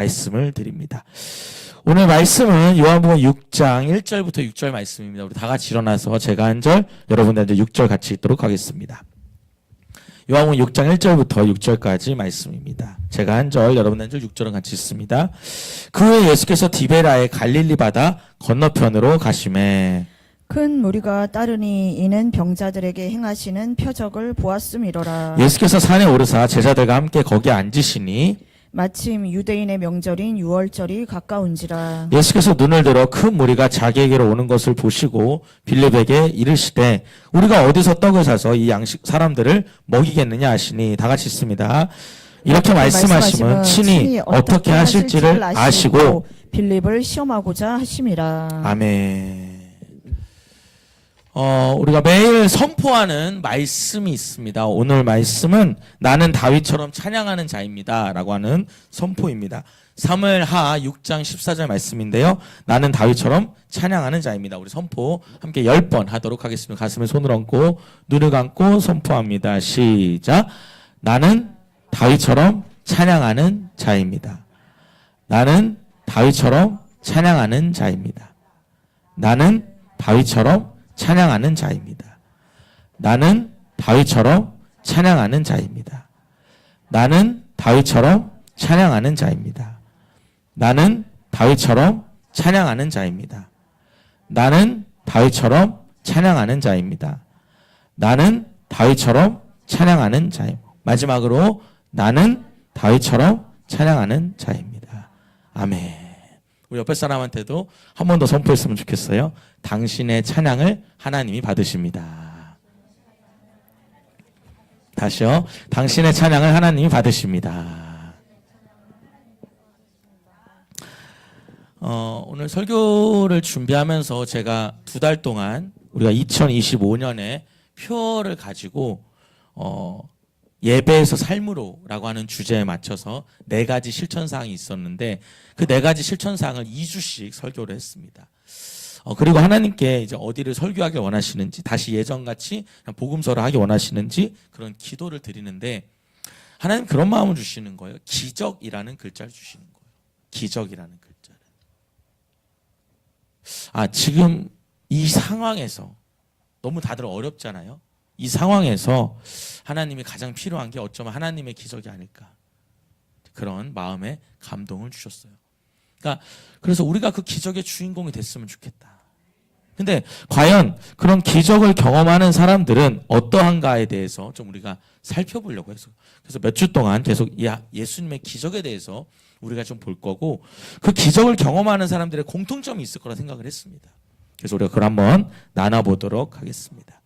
말씀을 드립니다. 오늘 말씀은 요한복음 6장 1절부터 6절 말씀입니다. 우리 다 같이 일어나서 제가 한 절, 여러분들 이제 6절 같이 읽도록 하겠습니다. 요한복음 6장 1절부터 6절까지 말씀입니다. 제가 한 절, 여러분 한 절, 6절은 같이 읽습니다. 그 후에 예수께서 디베라의 갈릴리 바다 건너편으로 가시매 큰 무리가 따르니 이는 병자들에게 행하시는 표적을 보았음이로라. 예수께서 산에 오르사 제자들과 함께 거기 앉으시니 마침 유대인의 명절인 유월절이 가까운지라. 예수께서 눈을 들어 큰 무리가 자기에게로 오는 것을 보시고 빌립에게 이르시되 우리가 어디서 떡을 사서 이 양식 사람들을 먹이겠느냐 하시니 다 같이 읽습니다. 이렇게 말씀하시면 친히 어떻게 하실지를 아시고 빌립을 시험하고자 하심이라. 아멘. 우리가 매일 선포하는 말씀이 있습니다. 오늘 말씀은 나는 다윗처럼 찬양하는 자입니다 라고 하는 선포입니다. 사무엘하 6장 14절 말씀인데요. 나는 다윗처럼 찬양하는 자입니다. 우리 선포 함께 10번 하도록 하겠습니다. 가슴에 손을 얹고 눈을 감고 선포합니다. 시작. 나는 다윗처럼 찬양하는 자입니다. 나는 다윗처럼 찬양하는 자입니다. 나는 다윗처럼 찬양하는 자입니다. 나는 다윗처럼 찬양하는 자입니다. 나는 다윗처럼 찬양하는 자입니다. 나는 다윗처럼 찬양하는 자입니다. 나는 다윗처럼 찬양하는 자입니다. 나는 다윗처럼 찬양하는 자입니다. 마지막으로 나는 다윗처럼 찬양하는 자입니다. 아멘. 우리 옆에 사람한테도 한 번 더 선포했으면 좋겠어요. 당신의 찬양을 하나님이 받으십니다. 다시요. 당신의 찬양을 하나님이 받으십니다. 오늘 설교를 준비하면서 제가 2달 동안 우리가 2025년에 표를 가지고 예배에서 삶으로라고 하는 주제에 맞춰서 4가지 실천사항이 있었는데 그 4가지 실천사항을 2주씩 설교를 했습니다. 그리고 하나님께 이제 어디를 설교하길 원하시는지 다시 예전같이 그냥 복음서를 하기 원하시는지 그런 기도를 드리는데 하나님 그런 마음을 주시는 거예요. 기적이라는 글자를 주시는 거예요. 기적이라는 글자를. 지금 이 상황에서 너무 다들 어렵잖아요. 이 상황에서 하나님이 가장 필요한 게 어쩌면 하나님의 기적이 아닐까. 그런 마음에 감동을 주셨어요. 그래서 우리가 그 기적의 주인공이 됐으면 좋겠다. 근데 과연 그런 기적을 경험하는 사람들은 어떠한가에 대해서 좀 우리가 살펴보려고 해서 그래서 몇 주 동안 계속 예수님의 기적에 대해서 우리가 좀 볼 거고 그 기적을 경험하는 사람들의 공통점이 있을 거라 생각을 했습니다. 그래서 우리가 그걸 한번 나눠보도록 하겠습니다.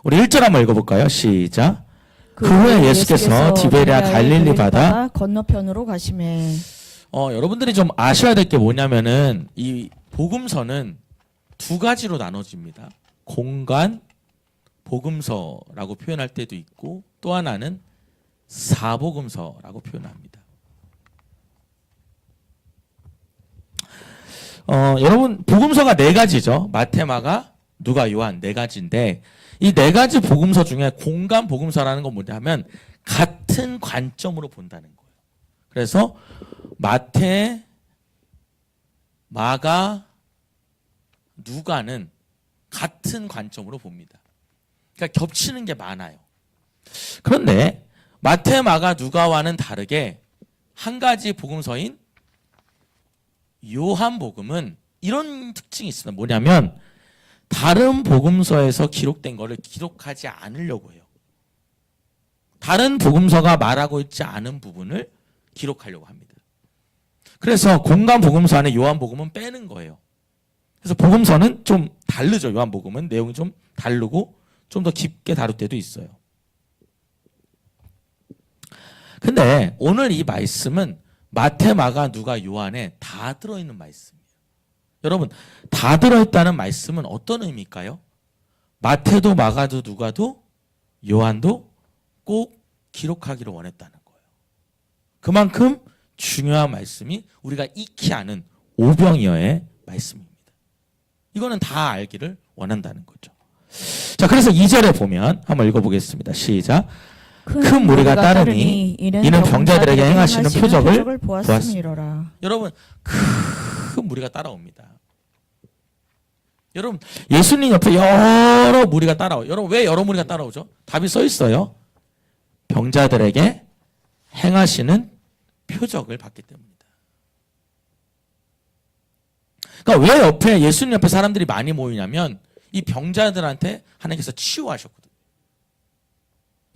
우리 1절 한번 읽어볼까요? 시작. 그 후에 예수께서 디베랴 갈릴리 바다 건너편으로 가시매. 여러분들이 좀 아셔야 될 게 뭐냐면은 이 복음서는 2가지로 나눠집니다. 공간 복음서라고 표현할 때도 있고 또 하나는 사복음서라고 표현합니다. 여러분 복음서가 4가지죠. 마태, 마가, 누가, 요한 4가지인데 이 4가지 복음서 중에 공간 복음서라는 건 뭐냐면 같은 관점으로 본다는 거예요. 그래서 마태, 마가, 누가는 같은 관점으로 봅니다. 그러니까 겹치는 게 많아요. 그런데 마태, 마가, 누가와는 다르게 한 가지 복음서인 요한복음은 이런 특징이 있습니다. 뭐냐면 다른 복음서에서 기록된 거를 기록하지 않으려고 해요. 다른 복음서가 말하고 있지 않은 부분을 기록하려고 합니다. 그래서 공간 복음서 안에 요한복음은 빼는 거예요. 그래서 복음서는 좀 다르죠. 요한복음은 내용이 좀 다르고 좀 더 깊게 다룰 때도 있어요. 근데 오늘 이 말씀은 마태, 마가, 누가, 요한에 다 들어있는 말씀이에요. 여러분 다 들어있다는 말씀은 어떤 의미일까요? 마태도 마가도 누가도 요한도 꼭 기록하기를 원했다는 거예요. 그만큼 중요한 말씀이 우리가 익히 아는 오병이어의 말씀입니다. 이거는 다 알기를 원한다는 거죠. 자, 그래서 2절에 보면 한번 읽어보겠습니다. 시작. 큰 무리가 따르니 이는 병자들에게 행하시는 표적을 보았음이로라. 여러분 큰 무리가 따라옵니다. 여러분 예수님 옆에 여러 무리가 따라와요. 여러분 왜 여러 무리가 따라오죠? 답이 써 있어요. 병자들에게 행하시는 표적을 봤기 때문입니다. 그러니까 왜 옆에 예수님 옆에 사람들이 많이 모이냐면 이 병자들한테 하나님께서 치유하셨거든요.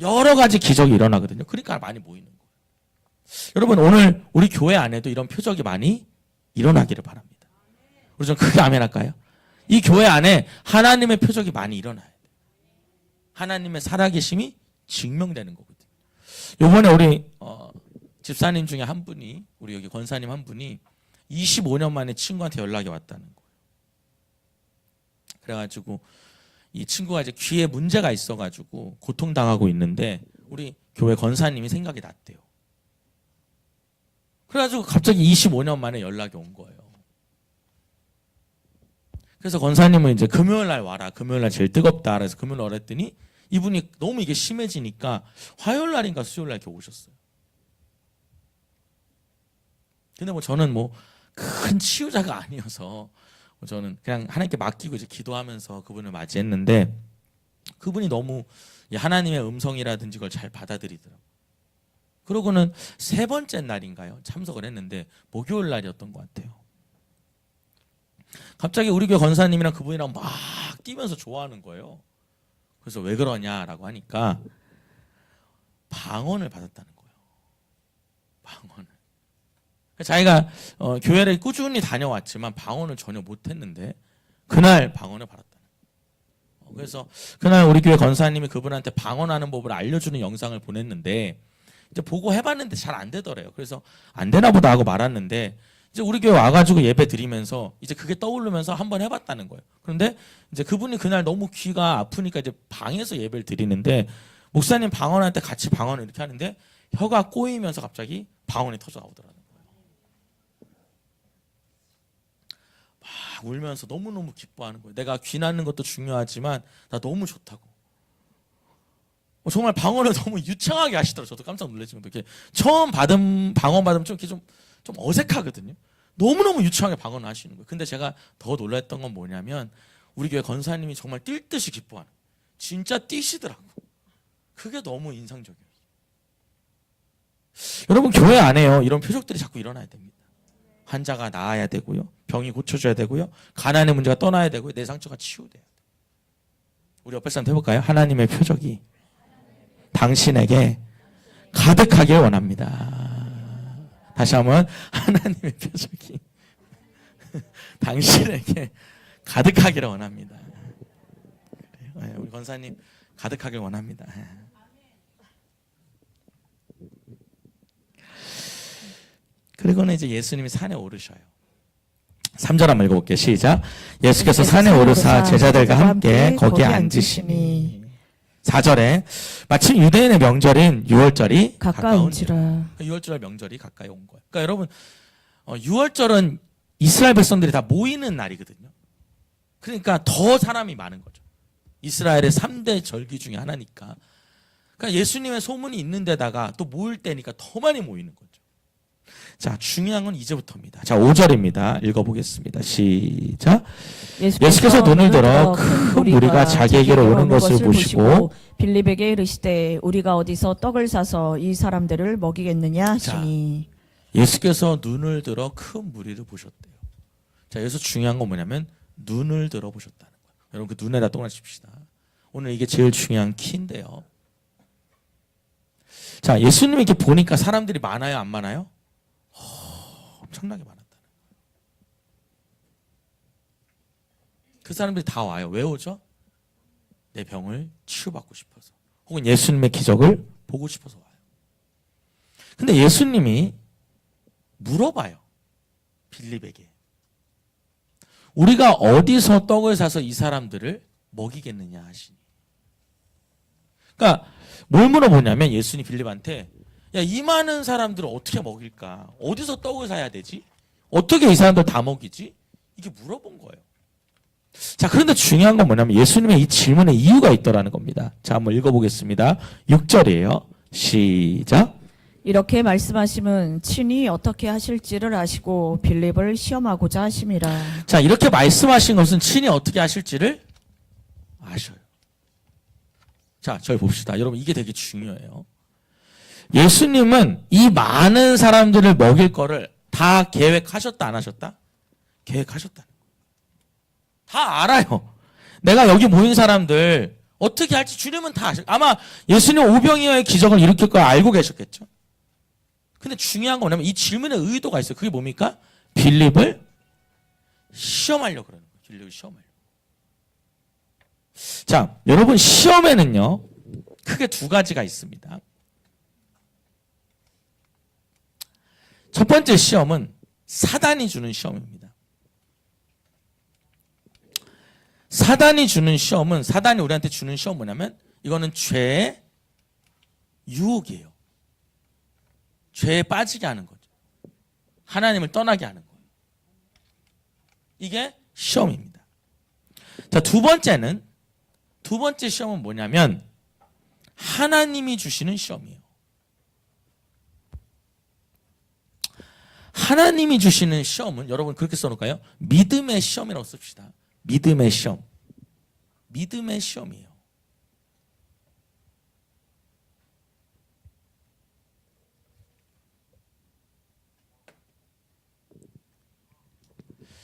여러 가지 기적이 일어나거든요. 그러니까 많이 모이는 거예요. 여러분 오늘 우리 교회 안에도 이런 표적이 많이 일어나기를 바랍니다. 우리 좀 크게 아멘 할까요? 이 교회 안에 하나님의 표적이 많이 일어나야 돼요. 하나님의 살아계심이 증명되는 거거든요. 요번에 우리 집사님 중에 한 분이 우리 여기 권사님 한 분이 25년 만에 친구한테 연락이 왔다는 거예요. 그래가지고 이 친구가 이제 귀에 문제가 있어가지고 고통당하고 있는데 우리 교회 권사님이 생각이 났대요. 그래가지고 갑자기 25년 만에 연락이 온 거예요. 그래서 권사님은 이제 금요일 날 와라. 금요일 날 제일 뜨겁다. 그래서 금요일 날 했더니 이분이 너무 이게 심해지니까 화요일 날인가 수요일 날 이렇게 오셨어요. 근데 뭐 저는 뭐 큰 치유자가 아니어서 저는 그냥 하나님께 맡기고 이제 기도하면서 그분을 맞이했는데 그분이 너무 하나님의 음성이라든지 그걸 잘 받아들이더라고요. 그러고는 세 번째 날인가요? 참석을 했는데 목요일 날이었던 것 같아요. 갑자기 우리 교회 권사님이랑 그분이랑 막 뛰면서 좋아하는 거예요. 그래서 왜 그러냐라고 하니까 방언을 받았다는 거예요. 방언을. 자기가 교회를 꾸준히 다녀왔지만 방언을 전혀 못했는데 그날 방언을 받았다는 거예요. 그래서 그날 우리 교회 권사님이 그분한테 방언하는 법을 알려주는 영상을 보냈는데 이제 보고 해봤는데 잘 안 되더래요. 그래서 안 되나 보다 하고 말았는데 이제 우리 교회 와가지고 예배 드리면서 이제 그게 떠오르면서 한번 해봤다는 거예요. 그런데 이제 그분이 그날 너무 귀가 아프니까 이제 방에서 예배를 드리는데 목사님 방언할 때 같이 방언을 이렇게 하는데 혀가 꼬이면서 갑자기 방언이 터져 나오더라고요. 막 울면서 너무너무 기뻐하는 거예요. 내가 귀 낳는 것도 중요하지만 나 너무 좋다고. 정말 방언을 너무 유창하게 하시더라고요. 저도 깜짝 놀랐지만 이렇게 처음 받은 방언 받으면 좀 이렇게 좀 어색하거든요. 너무너무 유창하게 방언을 하시는 거예요. 근데 제가 더 놀랐던 건 뭐냐면 우리 교회 권사님이 정말 뛸 듯이 기뻐하는 거예요. 진짜 뛰시더라고. 그게 너무 인상적이에요. 여러분 교회 안에요. 이런 표적들이 자꾸 일어나야 됩니다. 환자가 나아야 되고요. 병이 고쳐져야 되고요. 가난의 문제가 떠나야 되고요. 내 상처가 치유돼야 돼요. 우리 옆에 사람 해볼까요? 하나님의 표적이 당신에게 가득하길 원합니다. 다시 한번 하나님의 표적이 당신에게 가득하기를 원합니다. 우리 권사님 가득하길 원합니다. 그리고는 이제 예수님이 산에 오르셔요. 3절 한번 읽어볼게요. 시작. 예수께서 산에 오르사 제자들과 함께 거기에 앉으시니 4절에 마침 유대인의 명절인 6월절이 가까운지라. 6월절 명절이 가까이 온 거예요. 그러니까 여러분 6월절은 이스라엘 백성들이 다 모이는 날이거든요. 그러니까 더 사람이 많은 거죠. 이스라엘의 3대 절기 중에 하나니까. 그러니까 예수님의 소문이 있는 데다가 또 모일 때니까 더 많이 모이는 거죠. 자, 중요한 건 이제부터입니다. 자, 5절입니다. 읽어보겠습니다. 시작. 예수께서 눈을 들어 큰 무리가 자기에게로 오는 것을 보시고 빌립에게 이르시되 우리가 어디서 떡을 사서 이 사람들을 먹이겠느냐 하시니. 자, 예수께서 눈을 들어 큰 무리를 보셨대요. 자, 여기서 중요한 건 뭐냐면 눈을 들어 보셨다는 거예요. 여러분 그 눈에다 동그라미 칩시다. 오늘 이게 제일 중요한 키인데요. 자, 예수님 이렇게 보니까 사람들이 많아요, 안 많아요? 엄청나게 많았다는 거예요. 그 사람들이 다 와요. 왜 오죠? 내 병을 치유받고 싶어서. 혹은 예수님의 기적을 보고 싶어서 와요. 근데 예수님이 물어봐요. 빌립에게. 우리가 어디서 떡을 사서 이 사람들을 먹이겠느냐 하시니. 그러니까 뭘 물어보냐면 예수님 빌립한테 야, 이 많은 사람들을 어떻게 먹일까? 어디서 떡을 사야 되지? 어떻게 이 사람들 다 먹이지? 이게 물어본 거예요. 자, 그런데 중요한 건 뭐냐면 예수님의 이 질문에 이유가 있더라는 겁니다. 자, 한번 읽어보겠습니다. 6절이에요. 시작. 이렇게 말씀하심은 친히 어떻게 하실지를 아시고 빌립을 시험하고자 하심이라. 자, 이렇게 말씀하신 것은 친히 어떻게 하실지를 아셔요. 자, 저희 봅시다. 여러분, 이게 되게 중요해요. 예수님은 이 많은 사람들을 먹일 거를 다 계획하셨다, 안 하셨다? 계획하셨다. 다 알아요. 내가 여기 모인 사람들 어떻게 할지 주님은 다 아셔. 아마 예수님 오병이어의 기적을 일으킬 걸 알고 계셨겠죠. 근데 중요한 건 뭐냐면 이 질문에 의도가 있어요. 그게 뭡니까? 빌립을 시험하려고 그러는 거예요. 빌립을 시험하려고. 자, 여러분 시험에는요. 크게 두 가지가 있습니다. 첫 번째 시험은 사단이 주는 시험입니다. 사단이 주는 시험은 사단이 우리한테 주는 시험은 뭐냐면 이거는 죄의 유혹이에요. 죄에 빠지게 하는 거죠. 하나님을 떠나게 하는 거예요. 이게 시험입니다. 자, 두 번째 시험은 뭐냐면 하나님이 주시는 시험이에요. 하나님이 주시는 시험은 여러분 그렇게 써놓을까요? 믿음의 시험이라고 씁시다. 믿음의 시험. 믿음의 시험이에요.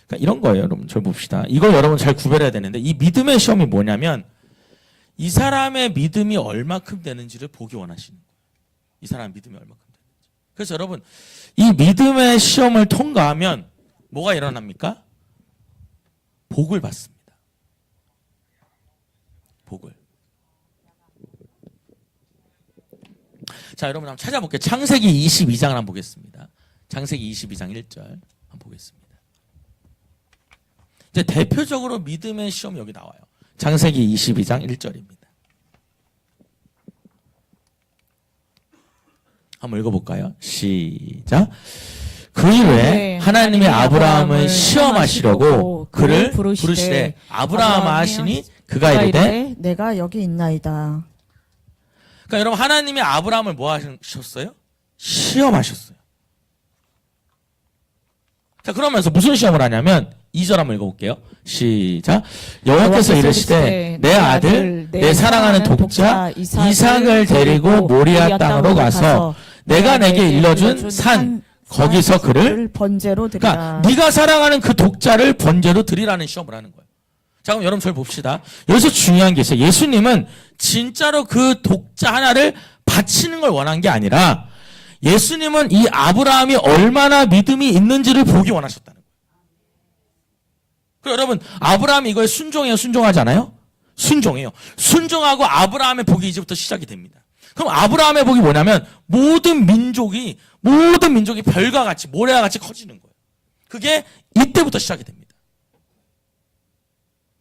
그러니까 이런 거예요, 여러분. 저 봅시다. 이걸 여러분 잘 구별해야 되는데 이 믿음의 시험이 뭐냐면 이 사람의 믿음이 얼마큼 되는지를 보기 원하시는 거예요. 이 사람의 믿음이 얼마큼 되는지. 그래서 여러분 이 믿음의 시험을 통과하면 뭐가 일어납니까? 복을 받습니다. 복을. 자, 여러분 한번 찾아볼게요. 창세기 22장을 한번 보겠습니다. 창세기 22장 1절 한번 보겠습니다. 이제 대표적으로 믿음의 시험이 여기 나와요. 창세기 22장 1절입니다. 한번 읽어볼까요? 시작. 그 이후에 하나님이 아브라함을 시험하시려고 그를 부르시되 아브라함 하시니 그가 이르되 내가 여기 있나이다. 그러니까 여러분 하나님이 아브라함을 뭐 하셨어요? 시험하셨어요. 자, 그러면서 무슨 시험을 하냐면 2절 한번 읽어볼게요. 시작. 여호와께서 이르시되 내 아들 내 사랑하는 독자 이삭을 데리고 모리아 땅으로 가서 내가 내게 일러준 산 거기서 그를 번제로 드리라. 그러니까 네가 사랑하는 그 독자를 번제로 드리라는 시험을 하는 거예요. 자, 그럼 여러분 저를 봅시다. 여기서 중요한 게 있어요. 예수님은 진짜로 그 독자 하나를 바치는 걸 원한 게 아니라 예수님은 이 아브라함이 얼마나 믿음이 있는지를 보기 원하셨다는 거예요. 그리고 여러분 아브라함이 이거에 순종해요? 순종하지 않아요? 순종해요. 순종하고 아브라함의 복이 이제부터 시작이 됩니다. 그럼 아브라함의 복이 뭐냐면 모든 민족이 별과 같이 모래와 같이 커지는 거예요. 그게 이때부터 시작이 됩니다.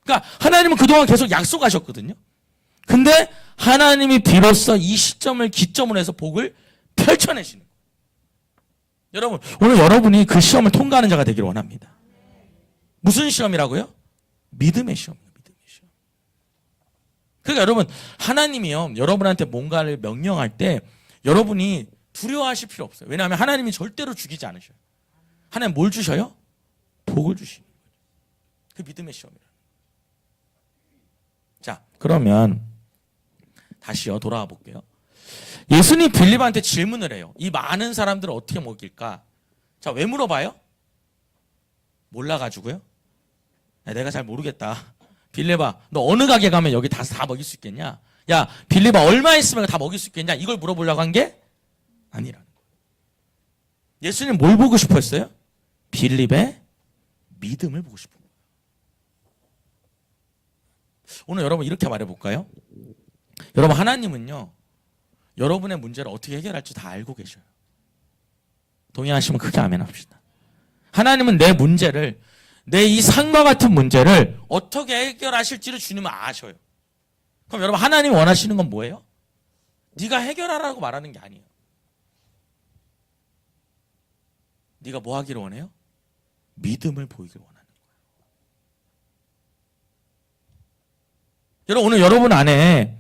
그러니까 하나님은 그동안 계속 약속하셨거든요. 근데 하나님이 비로소 이 시점을 기점으로 해서 복을 펼쳐내시는 거예요. 여러분 오늘 여러분이 그 시험을 통과하는 자가 되기를 원합니다. 무슨 시험이라고요? 믿음의 시험이에요. 믿음의 시험. 그러니까 여러분 하나님이요 여러분한테 뭔가를 명령할 때 여러분이 두려워하실 필요 없어요. 왜냐하면 하나님이 절대로 죽이지 않으셔요. 하나님 뭘 주셔요? 복을 주시는 거예요. 그 믿음의 시험이라는 거예요. 자, 그러면 다시요 돌아와 볼게요. 예수님 빌립한테 질문을 해요. 이 많은 사람들을 어떻게 먹일까? 자, 왜 물어봐요? 몰라가지고요. 야, 내가 잘 모르겠다. 빌립아, 너 어느 가게 가면 여기 다 먹일 수 있겠냐? 야, 빌립아, 얼마 있으면 다 먹일 수 있겠냐? 이걸 물어보려고 한 게 아니라는 거예요. 예수님 뭘 보고 싶어 했어요? 빌립의 믿음을 보고 싶은 거예요. 오늘 여러분 이렇게 말해볼까요? 여러분 하나님은요 여러분의 문제를 어떻게 해결할지 다 알고 계셔요. 동의하시면 크게 아멘 합시다. 하나님은 내 문제를 내 이 산과 같은 문제를 어떻게 해결하실지를 주님은 아셔요. 그럼 여러분 하나님이 원하시는 건 뭐예요? 네가 해결하라고 말하는 게 아니에요. 네가 뭐 하기를 원해요? 믿음을 보이길 원하는 거예요. 여러분 오늘 여러분 안에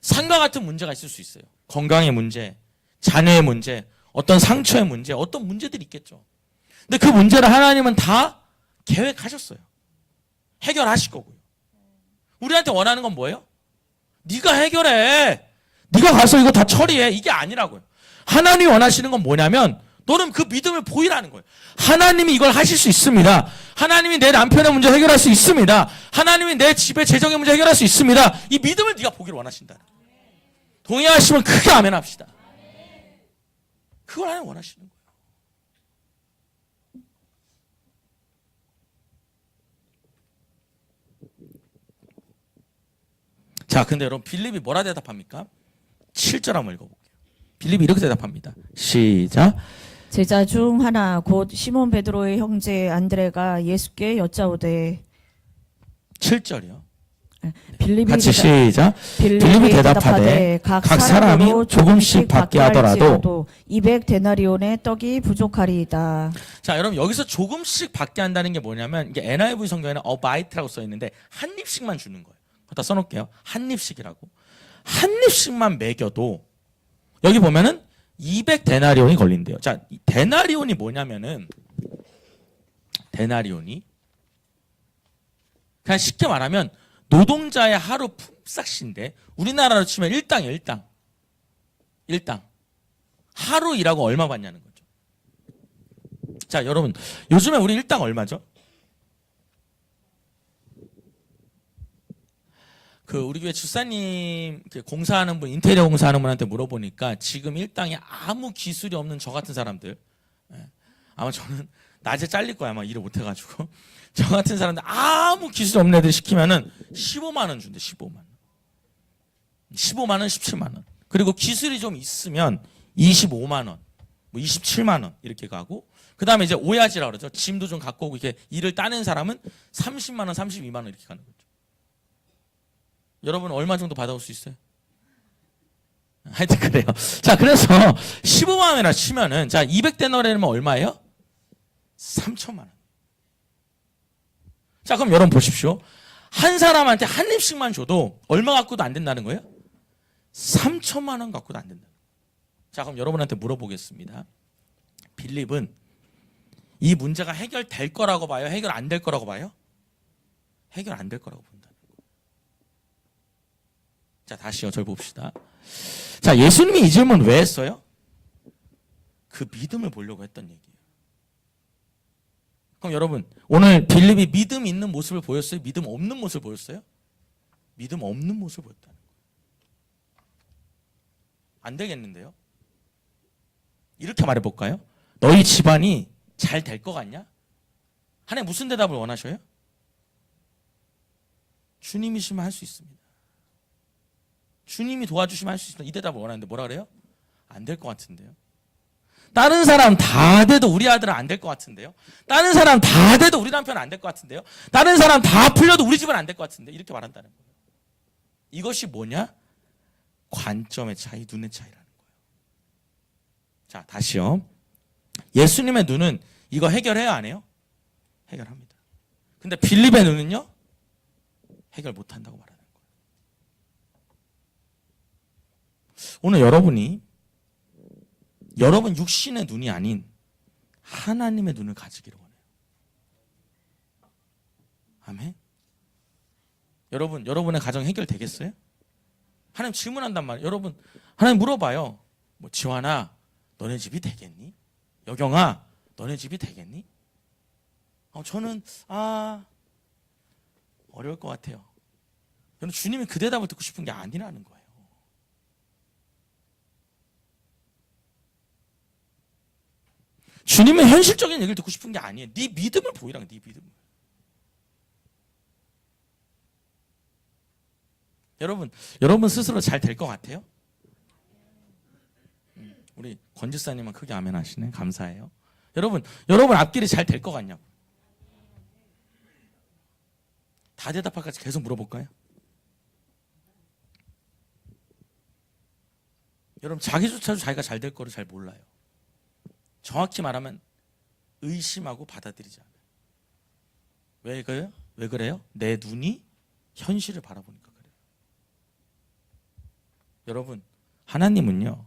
산과 같은 문제가 있을 수 있어요. 건강의 문제, 자녀의 문제, 어떤 상처의 문제, 어떤 문제들이 있겠죠. 근데 그 문제를 하나님은 다 계획하셨어요. 해결하실 거고요. 우리한테 원하는 건 뭐예요? 네가 해결해. 네가 가서 이거 다 처리해. 이게 아니라고요. 하나님이 원하시는 건 뭐냐면 너는 그 믿음을 보이라는 거예요. 하나님이 이걸 하실 수 있습니다. 하나님이 내 남편의 문제 해결할 수 있습니다. 하나님이 내 집의 재정의 문제 해결할 수 있습니다. 이 믿음을 네가 보기를 원하신다. 동의하시면 크게 아멘 합시다. 그걸 하나님 원하시는 거예요. 자, 근데 여러분 빌립이 뭐라 대답합니까? 7절 한번 읽어볼게요. 빌립이 이렇게 대답합니다. 시작. 제자 중 하나 곧 시몬 베드로의 형제 안드레가 예수께 여짜오되 7절이요. 빌립이 같이 시작. 빌립이 대답하되 각 사람이 조금씩 받게 하더라도 200데나리온의 떡이 부족하리이다. 자, 여러분 여기서 조금씩 받게 한다는 게 뭐냐면 이게 NIV 성경에는 a bite라고 써 있는데 한 입씩만 주는 거예요. 갖다 써놓을게요. 한 입씩이라고. 한 입씩만 먹여도 여기 보면은 200데나리온이 걸린대요. 자, 이 데나리온이 뭐냐면은 데나리온이 그냥 쉽게 말하면 노동자의 하루 품삯인데 우리나라로 치면 일당이에요. 일당. 일당. 하루 일하고 얼마 받냐는 거죠. 자, 여러분 요즘에 우리 일당 얼마죠? 그 우리 교회 집사님 공사하는 분, 인테리어 공사하는 분한테 물어보니까 지금 일당에 아무 기술이 없는 저 같은 사람들, 아마 저는 낮에 잘릴 거야 아마 일을 못 해가지고 저 같은 사람들 아무 기술 없는 애들 시키면은 15만 원 준대. 15만 원, 15만 원, 17만 원. 그리고 기술이 좀 있으면 25만 원, 뭐 27만 원 이렇게 가고, 그 다음에 이제 오야지라 그러죠. 짐도 좀 갖고 오고 이렇게 일을 따낸 사람은 30만 원, 32만 원 이렇게 가는 거죠. 여러분 얼마 정도 받아올 수 있어요? 하여튼 그래요. 자, 그래서 15만 원이나 치면은 자 200데나리온이면 얼마예요? 3천만 원. 자, 그럼 여러분 보십시오. 한 사람한테 한 입씩만 줘도 얼마 갖고도 안 된다는 거예요? 3천만 원 갖고도 안 된다. 자, 그럼 여러분한테 물어보겠습니다. 빌립은 이 문제가 해결될 거라고 봐요? 해결 안 될 거라고 봐요? 해결 안 될 거라고 본다. 자, 다시요. 저를 봅시다. 자, 예수님이 이 질문 왜 했어요? 그 믿음을 보려고 했던 얘기예요. 그럼 여러분 오늘 빌립이 믿음 있는 모습을 보였어요? 믿음 없는 모습을 보였어요? 믿음 없는 모습을 보였다는 거예요. 안 되겠는데요? 이렇게 말해볼까요? 너희 집안이 잘 될 것 같냐? 하나님 무슨 대답을 원하셔요? 주님이시면 할 수 있습니다. 주님이 도와주시면 할 수 있습니다. 이 대답을 원하는데 뭐라 그래요? 안 될 것 같은데요. 다른 사람 다 돼도 우리 아들은 안 될 것 같은데요. 다른 사람 다 돼도 우리 남편은 안 될 것 같은데요. 다른 사람 다 풀려도 우리 집은 안 될 것 같은데 이렇게 말한다는 거예요. 이것이 뭐냐? 관점의 차이, 눈의 차이라는 거예요. 자, 다시요. 예수님의 눈은 이거 해결해야 안 해요? 해결합니다. 근데 빌립의 눈은요? 해결 못한다고 말하는 거예요. 오늘 여러분이 여러분 육신의 눈이 아닌 하나님의 눈을 가지기를 원해요. 아멘. 여러분의 가정 해결되겠어요? 하나님 질문한단 말이에요. 여러분 하나님 물어봐요. 뭐 지환아, 너네 집이 되겠니? 여경아, 너네 집이 되겠니? 저는 어려울 것 같아요. 여러분 주님이 그 대답을 듣고 싶은 게 아니라는 거예요. 주님은 현실적인 얘기를 듣고 싶은 게 아니에요. 네 믿음을 보이라는 거예요. 네 믿음을. 여러분 스스로 잘 될 것 같아요? 우리 권 지사님은 크게 아멘 하시네. 감사해요. 여러분 앞길이 잘 될 것 같냐고. 다 대답할까지 계속 물어볼까요? 여러분 자기조차도 자기가 잘 될 거를 잘 몰라요. 정확히 말하면 의심하고 받아들이지 않아요. 왜 그래요? 왜 그래요? 내 눈이 현실을 바라보니까 그래요. 여러분, 하나님은요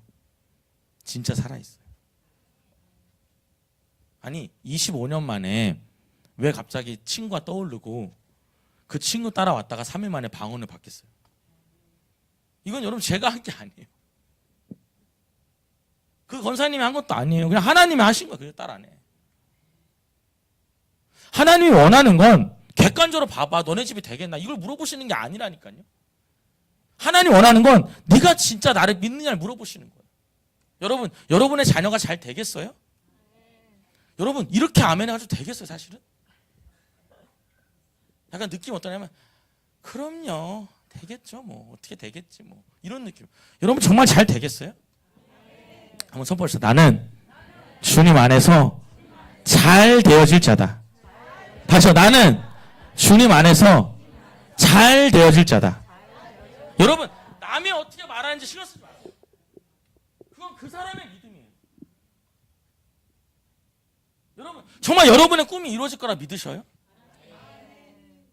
진짜 살아있어요. 아니 25년 만에 왜 갑자기 친구가 떠오르고 그 친구 따라왔다가 3일 만에 방언을 받겠어요? 이건 여러분 제가 한 게 아니에요. 그 권사님이 한 것도 아니에요. 그냥 하나님이 하신 거예요. 그냥 따라하네. 하나님이 원하는 건 객관적으로 봐봐. 너네 집이 되겠나? 이걸 물어보시는 게 아니라니까요. 하나님 원하는 건 네가 진짜 나를 믿느냐를 물어보시는 거예요. 여러분, 여러분의 자녀가 잘 되겠어요? 여러분, 이렇게 아멘 해가지고 되겠어요, 사실은? 약간 느낌 어떠냐면, 그럼요, 되겠죠, 뭐, 어떻게 되겠지, 뭐, 이런 느낌. 여러분, 정말 잘 되겠어요? 한번 선포하시죠. 나는 주님 안에서 잘 되어질 자다. 다시요, 나는 주님 안에서 잘 되어질 자다. 여러분, 남이 어떻게 말하는지 신경 쓰지 마세요. 그건 그 사람의 믿음이에요. 여러분, 정말 여러분의 꿈이 이루어질 거라 믿으셔요?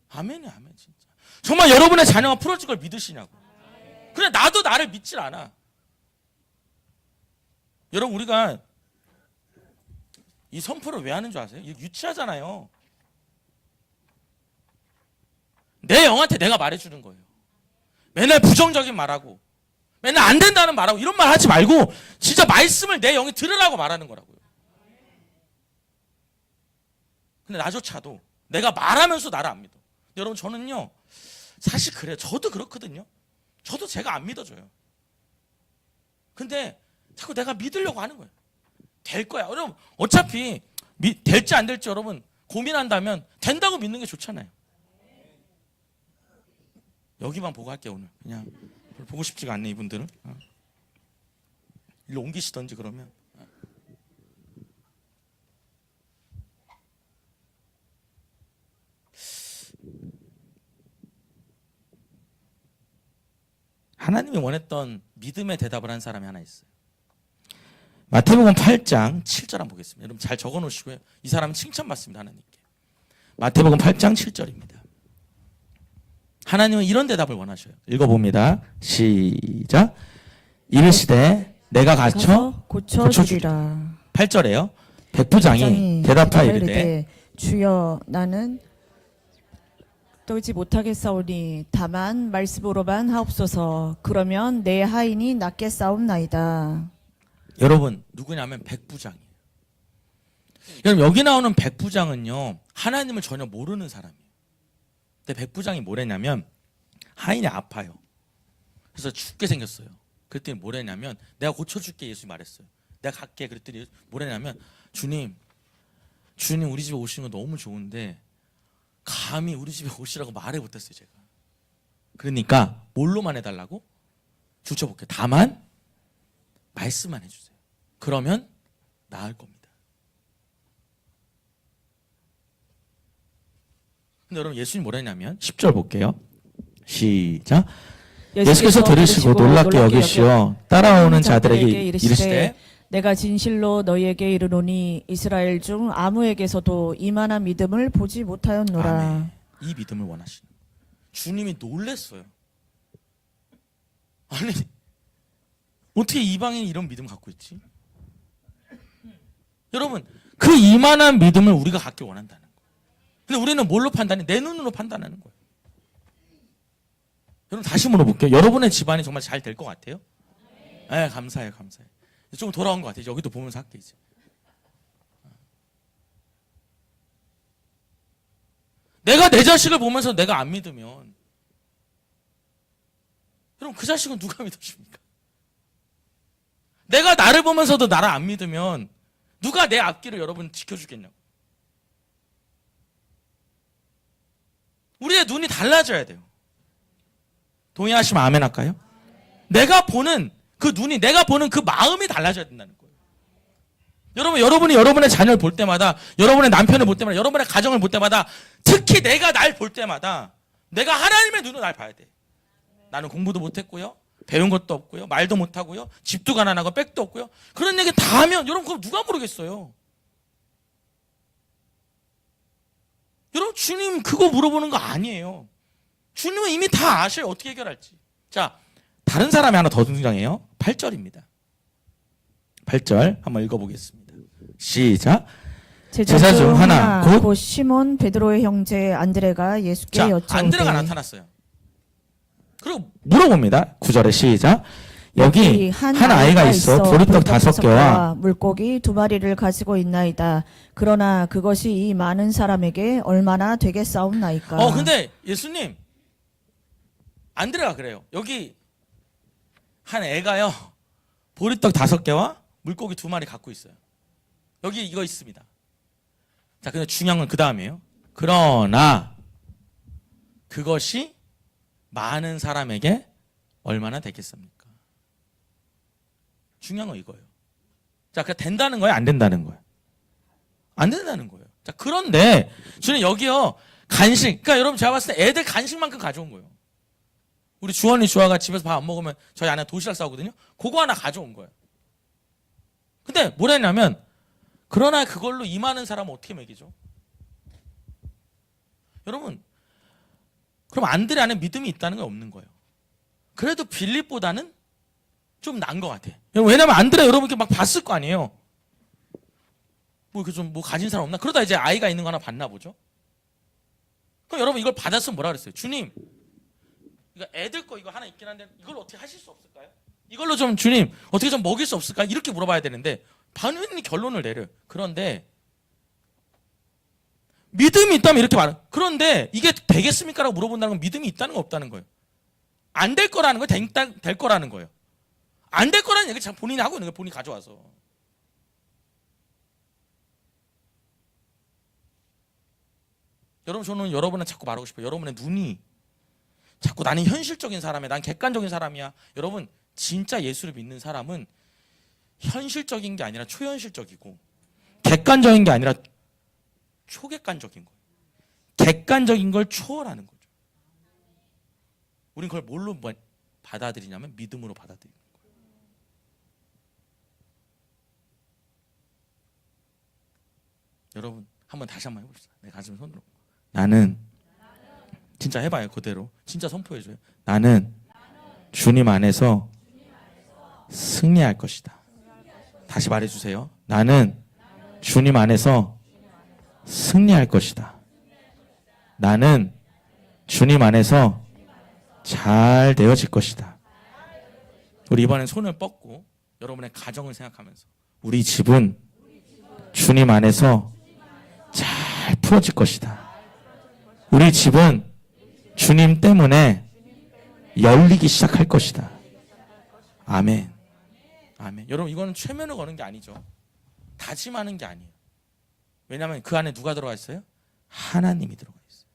아멘이야, 아멘, 진짜. 정말 여러분의 자녀가 풀어질 걸 믿으시냐고. 그래, 나도 나를 믿질 않아. 여러분, 우리가 이 선포를 왜 하는 줄 아세요? 이거 유치하잖아요. 내 영한테 내가 말해주는 거예요. 맨날 부정적인 말하고 맨날 안 된다는 말하고 이런 말 하지 말고 진짜 말씀을 내 영이 들으라고 말하는 거라고요. 근데 나조차도 내가 말하면서 나를 안 믿어. 여러분, 저는요 사실 그래요. 저도 그렇거든요. 저도 제가 안 믿어져요. 근데 자꾸 내가 믿으려고 하는 거예요. 될 거야. 여러분, 어차피 될지 안 될지 여러분 고민한다면 된다고 믿는 게 좋잖아요. 여기만 보고 할게요. 오늘 그냥 보고 싶지가 않네 이분들은. 일로 옮기시던지 그러면. 하나님이 원했던 믿음의 대답을 한 사람이 하나 있어요. 마태복음 8장 7절 한번 보겠습니다. 여러분 잘 적어 놓으시고요. 이 사람은 칭찬받습니다. 하나님께. 마태복음 8장 7절입니다. 하나님은 이런 대답을 원하셔요. 읽어봅니다. 시작. 이르시되 내가 갇혀 고쳐주리라. 8절에요. 백부장이 대답하여 이르되 주여, 나는 떠지 못하겠사오니 다만 말씀으로만 하옵소서. 그러면 내 하인이 낫겠사옵나이다. 여러분, 누구냐면 백부장이에요. 여러분, 여기 나오는 백부장은요 하나님을 전혀 모르는 사람이에요. 근데 백부장이 뭐랬냐면 하인이 아파요. 그래서 죽게 생겼어요. 그랬더니 뭐랬냐면 내가 고쳐줄게 예수님 말했어요. 내가 갈게. 그랬더니 뭐랬냐면 주님 우리 집에 오시는 거 너무 좋은데 감히 우리 집에 오시라고 말을 못했어요 제가. 그러니까 뭘로만 해달라고? 줄쳐볼게요. 다만 말씀만 해주세요. 그러면 나을 겁니다. 근데 여러분 예수님 뭐라 했냐면 10절 볼게요. 시작. 예수께서 들으시고 놀랍게 여기시어 따라오는 자들에게 이르시되 내가 진실로 너희에게 이르노니 이스라엘 중 아무에게서도 이만한 믿음을 보지 못하였노라. 아멘. 이 믿음을 원하시는 주님이 놀랬어요. 아니 어떻게 이방인이 이런 믿음을 갖고 있지? 여러분 그 이만한 믿음을 우리가 갖길 원한다는 거예요. 근데 우리는 뭘로 판단해? 내 눈으로 판단하는 거예요. 여러분 다시 물어볼게요. 여러분의 집안이 정말 잘 될 것 같아요? 네, 감사해요, 감사해요. 좀 돌아온 것 같아요. 여기도 보면서 할게 이제. 내가 내 자식을 보면서 내가 안 믿으면 여러분 그 자식은 누가 믿어줍니까? 내가 나를 보면서도 나를 안 믿으면 누가 내 앞길을 여러분 지켜주겠냐고. 우리의 눈이 달라져야 돼요. 동의하시면 아멘 할까요? 내가 보는 그 눈이, 내가 보는 그 마음이 달라져야 된다는 거예요. 여러분, 여러분이 여러분의 자녀를 볼 때마다, 여러분의 남편을 볼 때마다, 여러분의 가정을 볼 때마다, 특히 내가 날 볼 때마다 내가 하나님의 눈으로 날 봐야 돼. 나는 공부도 못했고요, 배운 것도 없고요, 말도 못하고요, 집도 가난하고 백도 없고요. 그런 얘기 다 하면 여러분 그거 누가 모르겠어요. 여러분 주님 그거 물어보는 거 아니에요. 주님은 이미 다 아셔요. 어떻게 해결할지. 자, 다른 사람이 하나 더 등장해요. 8절입니다. 8절 한번 읽어보겠습니다. 시작. 제자 중 하나 곧 시몬 베드로의 형제 안드레가 예수께 자, 여쭤오되 안드레가 나타났어요. 그리고 물어봅니다. 9절에 시작. 여기 한 아이가 있어 보리떡 5개와 물고기 2마리를 가지고 있나이다. 그러나 그것이 이 많은 사람에게 얼마나 되겠사옵나이까. 근데 예수님, 안드레가 그래요. 여기 한 애가요 보리떡 5개와 물고기 2마리 갖고 있어요. 여기 이거 있습니다. 자, 근데 중요한 건 그 다음이에요. 그러나 그것이 많은 사람에게 얼마나 되겠습니까? 중요한 건 이거예요. 자, 그냥 된다는 거예요? 안 된다는 거예요? 안 된다는 거예요. 자, 그런데 주님 여기요 간식. 그러니까 여러분 제가 봤을 때 애들 간식만큼 가져온 거예요. 우리 주원이 주아가 집에서 밥 안 먹으면 저희 아내가 도시락 싸오거든요. 그거 하나 가져온 거예요. 근데 뭐라 했냐면 그러나 그걸로 이 많은 사람은 어떻게 먹이죠? 여러분, 그럼 안드레 안에 믿음이 있다는 건 없는 거예요. 그래도 빌립보다는 좀 나은 것 같아. 왜냐면 안드레 여러분 이렇게 막 봤을 거 아니에요. 뭐 이렇게 좀 뭐 가진 사람 없나? 그러다 이제 아이가 있는 거 하나 봤나 보죠. 그럼 여러분 이걸 받았으면 뭐라 그랬어요? 주님, 이거 애들 거 이거 하나 있긴 한데 이걸 어떻게 하실 수 없을까요? 이걸로 좀 주님 어떻게 좀 먹일 수 없을까요? 이렇게 물어봐야 되는데 반응이 결론을 내려요. 그런데 믿음이 있다면 이렇게 말해요. 그런데 이게 되겠습니까? 라고 물어본다는 건 믿음이 있다는 거 없다는 거예요. 안 될 거라는 거 될 거라는 거예요. 안 될 거라는 얘기 참 본인이 하고 있는 거예요. 본인이 가져와서. 여러분, 저는 여러분은 자꾸 말하고 싶어요. 여러분의 눈이 자꾸 나는 현실적인 사람이야. 난 객관적인 사람이야. 여러분, 진짜 예수를 믿는 사람은 현실적인 게 아니라 초현실적이고 객관적인 게 아니라 초객관적인 거예요. 객관적인 걸 초월하는 거죠. 우린 그걸 뭘로 받아들이냐면 믿음으로 받아들이는 거예요. 여러분, 한번 다시 한번 해봅시다. 내 가슴에 손으로. 나는 진짜 해봐요. 그대로 진짜 선포해줘요. 나는 주님 안에서 승리할 것이다. 다시 말해주세요. 나는 주님 안에서 승리할 것이다. 나는 주님 안에서 잘 되어질 것이다. 우리 이번엔 손을 뻗고 여러분의 가정을 생각하면서 우리 집은 주님 안에서 잘 풀어질 것이다. 우리 집은 주님 때문에 열리기 시작할 것이다. 아멘. 아멘. 여러분, 이거는 최면을 거는 게 아니죠. 다짐하는 게 아니에요. 왜냐하면 그 안에 누가 들어가 있어요? 하나님이 들어가 있어요.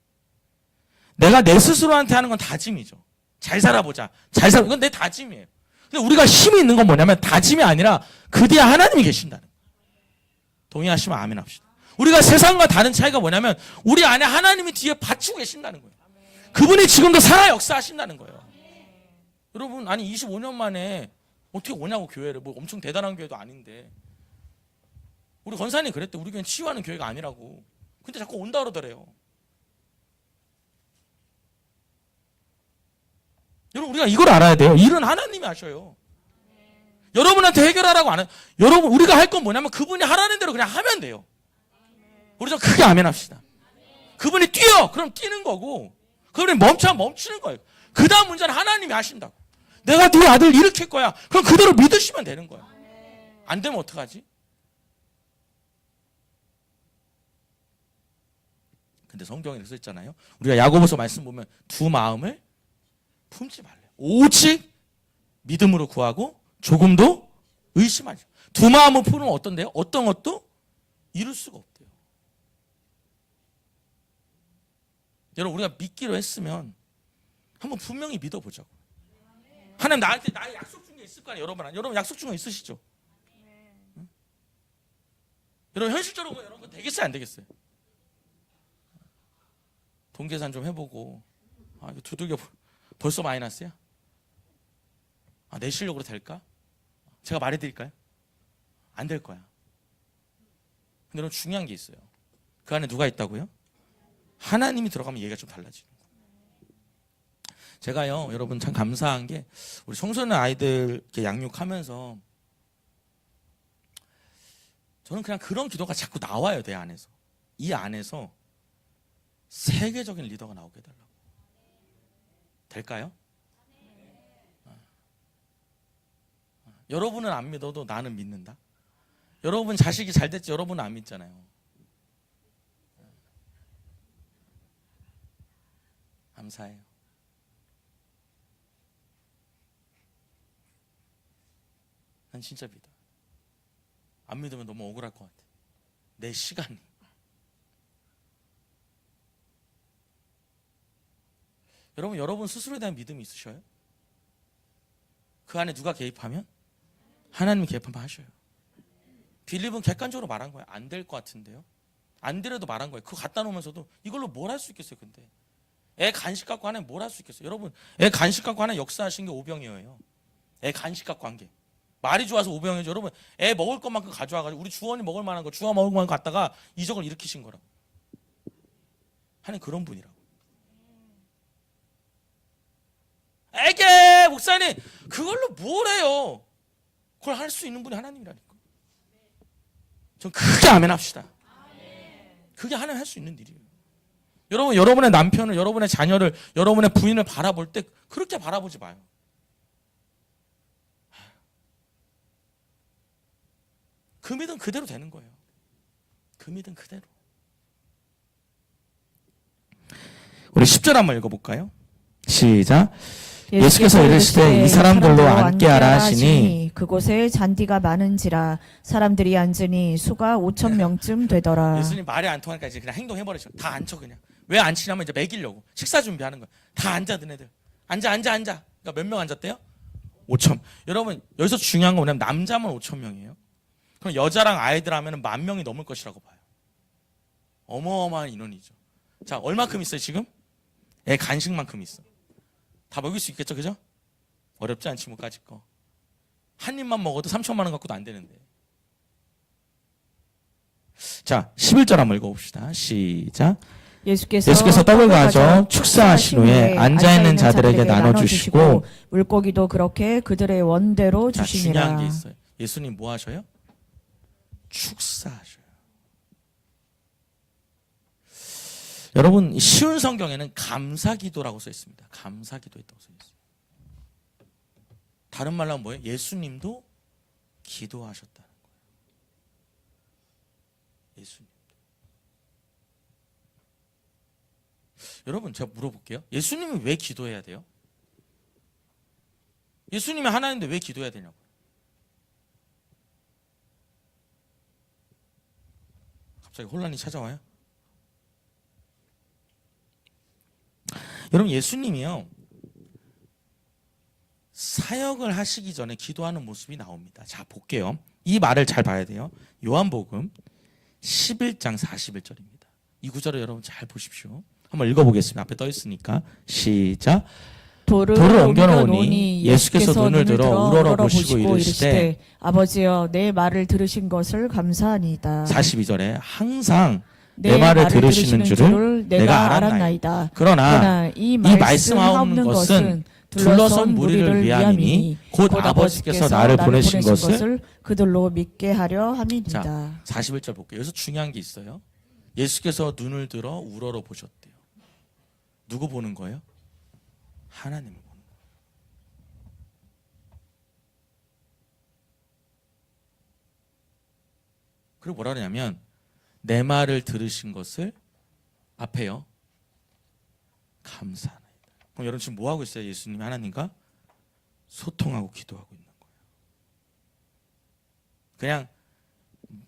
내가 내 스스로한테 하는 건 다짐이죠. 잘 살아보자. 이건 내 다짐이에요. 근데 우리가 힘이 있는 건 뭐냐면 다짐이 아니라 그 뒤에 하나님이 계신다는 거예요. 동의하시면 아멘 합시다. 우리가 세상과 다른 차이가 뭐냐면 우리 안에 하나님이 뒤에 받치고 계신다는 거예요. 그분이 지금도 살아 역사하신다는 거예요. 여러분, 아니 25년 만에 어떻게 오냐고 교회를. 뭐 엄청 대단한 교회도 아닌데. 우리 권사님 그랬대. 우리 교회는 치유하는 교회가 아니라고. 근데 자꾸 온다 그러더래요. 여러분, 우리가 이걸 알아야 돼요. 일은 하나님이 하셔요. 여러분한테 해결하라고 안 해요. 여러분, 우리가 할 건 뭐냐면 그분이 하라는 대로 그냥 하면 돼요. 우리 좀 크게 아멘 합시다. 그분이 뛰어! 그럼 뛰는 거고, 그분이 멈춰 멈추는 거예요. 그 다음 문제는 하나님이 하신다고. 내가 네 아들 일으킬 거야. 그럼 그대로 믿으시면 되는 거야. 안 되면 어떡하지? 근데 성경에 이렇게 써있잖아요. 우리가 야고보서 말씀 보면 두 마음을 품지 말래요. 오직 믿음으로 구하고 조금도 의심하지. 두 마음을 품으면 어떤데요? 어떤 것도 이룰 수가 없대요. 여러분, 우리가 믿기로 했으면 한번 분명히 믿어보자고. 하나님 나한테 나의 약속 준 게 있을 거 아니에요. 여러분 약속 준 거 있으시죠? 응? 여러분 현실적으로 여러분 되겠어요, 안 되겠어요? 돈 계산 좀 해보고, 이거 두들겨 벌써 마이너스야? 내 실력으로 될까? 제가 말해드릴까요? 안 될 거야. 근데 여러분 중요한 게 있어요. 그 안에 누가 있다고요? 하나님이 들어가면 얘기가 좀 달라지는 거예요. 제가요, 여러분 참 감사한 게 우리 청소년 아이들 이렇게 양육하면서 저는 그냥 그런 기도가 자꾸 나와요, 내 안에서. 이 안에서 세계적인 리더가 나오게 해달라고. 될까요? 여러분은 안 믿어도 나는 믿는다. 여러분 자식이 잘 됐지 여러분은 안 믿잖아요. 감사해요. 난 진짜 믿어. 안 믿으면 너무 억울할 것 같아. 내 시간이. 여러분 스스로에 대한 믿음이 있으셔요? 그 안에 누가 개입하면? 하나님이 개입하면 하셔요. 빌립은 객관적으로 말한 거예요. 안 될 것 같은데요. 안 되려도 말한 거예요. 그거 갖다 놓으면서도 이걸로 뭘 할 수 있겠어요. 근데 애 간식 갖고 하나님 뭘 할 수 있겠어요. 여러분 애 간식 갖고 하나님 역사하신 게 오병이어예요. 애 간식 갖고 한 게. 말이 좋아서 오병이죠. 여러분 애 먹을 것만큼 가져와가지고 우리 주원이 먹을 만한 거 주원 먹을 만한 거 갖다가 이적을 일으키신 거라고. 하나님 그런 분이라고. 에게 목사님 그걸로 뭘 해요. 그걸 할 수 있는 분이 하나님이라니까. 전 크게 아멘 합시다. 그게 하나님 할 수 있는 일이에요. 여러분 여러분의 남편을 여러분의 자녀를 여러분의 부인을 바라볼 때 그렇게 바라보지 마요. 그 믿음 그대로 되는 거예요. 그 믿음 그대로. 우리 10절 한번 읽어볼까요? 시작. 예수께서 이르시되 이 사람들로 앉게 하라 하시니 그곳에 잔디가 많은지라 사람들이 앉으니 수가 5천 명쯤 되더라. 예수님 말이 안 통하니까 이제 그냥 행동해버리죠. 다 앉혀 그냥. 왜 앉히냐면 이제 먹이려고 식사 준비하는 거야. 다 앉아 너네들. 앉아. 그러니까 몇 명 앉았대요? 5천. 여러분 여기서 중요한 건 뭐냐면 남자만 5천 명이에요. 그럼 여자랑 아이들 하면 10,000명이 넘을 것이라고 봐요. 어마어마한 인원이죠. 자 얼마큼 있어요 지금? 애 간식만큼 있어. 다 먹일 수 있겠죠, 그죠? 어렵지 않지 뭐까지 거. 한 입만 먹어도 3천만 원 갖고도 안 되는데. 자, 11절 한번 읽어봅시다. 시작. 예수께서 떡을 가져 축사하신 후에 앉아있는 자들에게 나눠주시고 물고기도 그렇게 그들의 원대로 자, 주시니라. 중요한 게 있어요. 예수님 뭐 하셔요? 축사하셔요. 여러분 쉬운 성경에는 감사기도라고 써 있습니다. 감사기도 있다고 써 있어요. 다른 말로 하면 뭐예요? 예수님도 기도하셨다는 거예요. 예수님. 여러분 제가 물어볼게요. 예수님은 왜 기도해야 돼요? 예수님이 하나님인데 왜 기도해야 되냐고요. 갑자기 혼란이 찾아와요? 여러분 예수님이요 사역을 하시기 전에 기도하는 모습이 나옵니다. 자 볼게요. 이 말을 잘 봐야 돼요. 요한복음 11장 41절입니다. 이 구절을 여러분 잘 보십시오. 한번 읽어보겠습니다. 앞에 떠 있으니까 시작. 돌을 옮겨놓으니 예수께서 눈을 들어 우러러 보시고 이르시되 아버지여 내 말을 들으신 것을 감사하니이다. 42절에 항상 내 말을 들으시는 줄을 내가 알았나이다. 그러나 이 말씀하옵는 것은 둘러선 무리를 위함이니 곧 아버지께서 나를 보내신 것을 그들로 믿게 하려 함이니이다. 자, 41절 볼게요. 여기서 중요한 게 있어요. 예수께서 눈을 들어 우러러 보셨대요. 누구 보는 거예요? 하나님을 보는 거예요. 그리고 뭐라 그러냐면 내 말을 들으신 것을 앞에요. 감사하나이다. 그럼 여러분 지금 뭐 하고 있어요? 예수님이 하나님과 소통하고 기도하고 있는 거예요. 그냥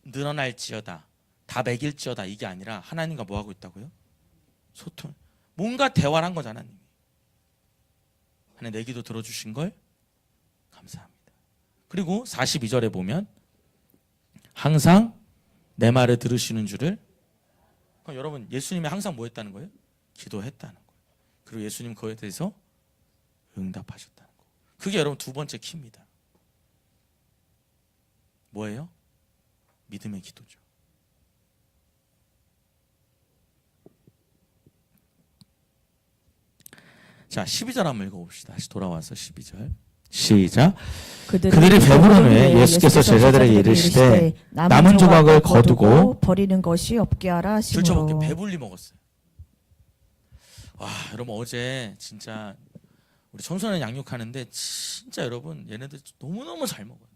늘어날지어다, 다 먹일지어다 이게 아니라 하나님과 뭐 하고 있다고요? 소통. 뭔가 대화를 한 거잖아. 하나님이. 하나님 내 기도 들어주신 걸 감사합니다. 그리고 42절에 보면 항상 내 말을 들으시는 줄을. 그럼 여러분 예수님이 항상 뭐 했다는 거예요? 기도했다는 거예요. 그리고 예수님 그거에 대해서 응답하셨다는 거. 그게 여러분 두 번째 키입니다. 뭐예요? 믿음의 기도죠. 자, 12절 한번 읽어봅시다. 다시 돌아와서 12절. 시작. 그들이 그들이 배부른 후에 후에 예수께서 제자들에게 이르시되 남은 조각을 거두고 버리는 것이 없게 하라 들쳐먹게 하시므로. 배불리 먹었어요. 와, 여러분 어제 진짜 우리 청소년 양육하는데 진짜 여러분 얘네들 너무너무 잘 먹어요.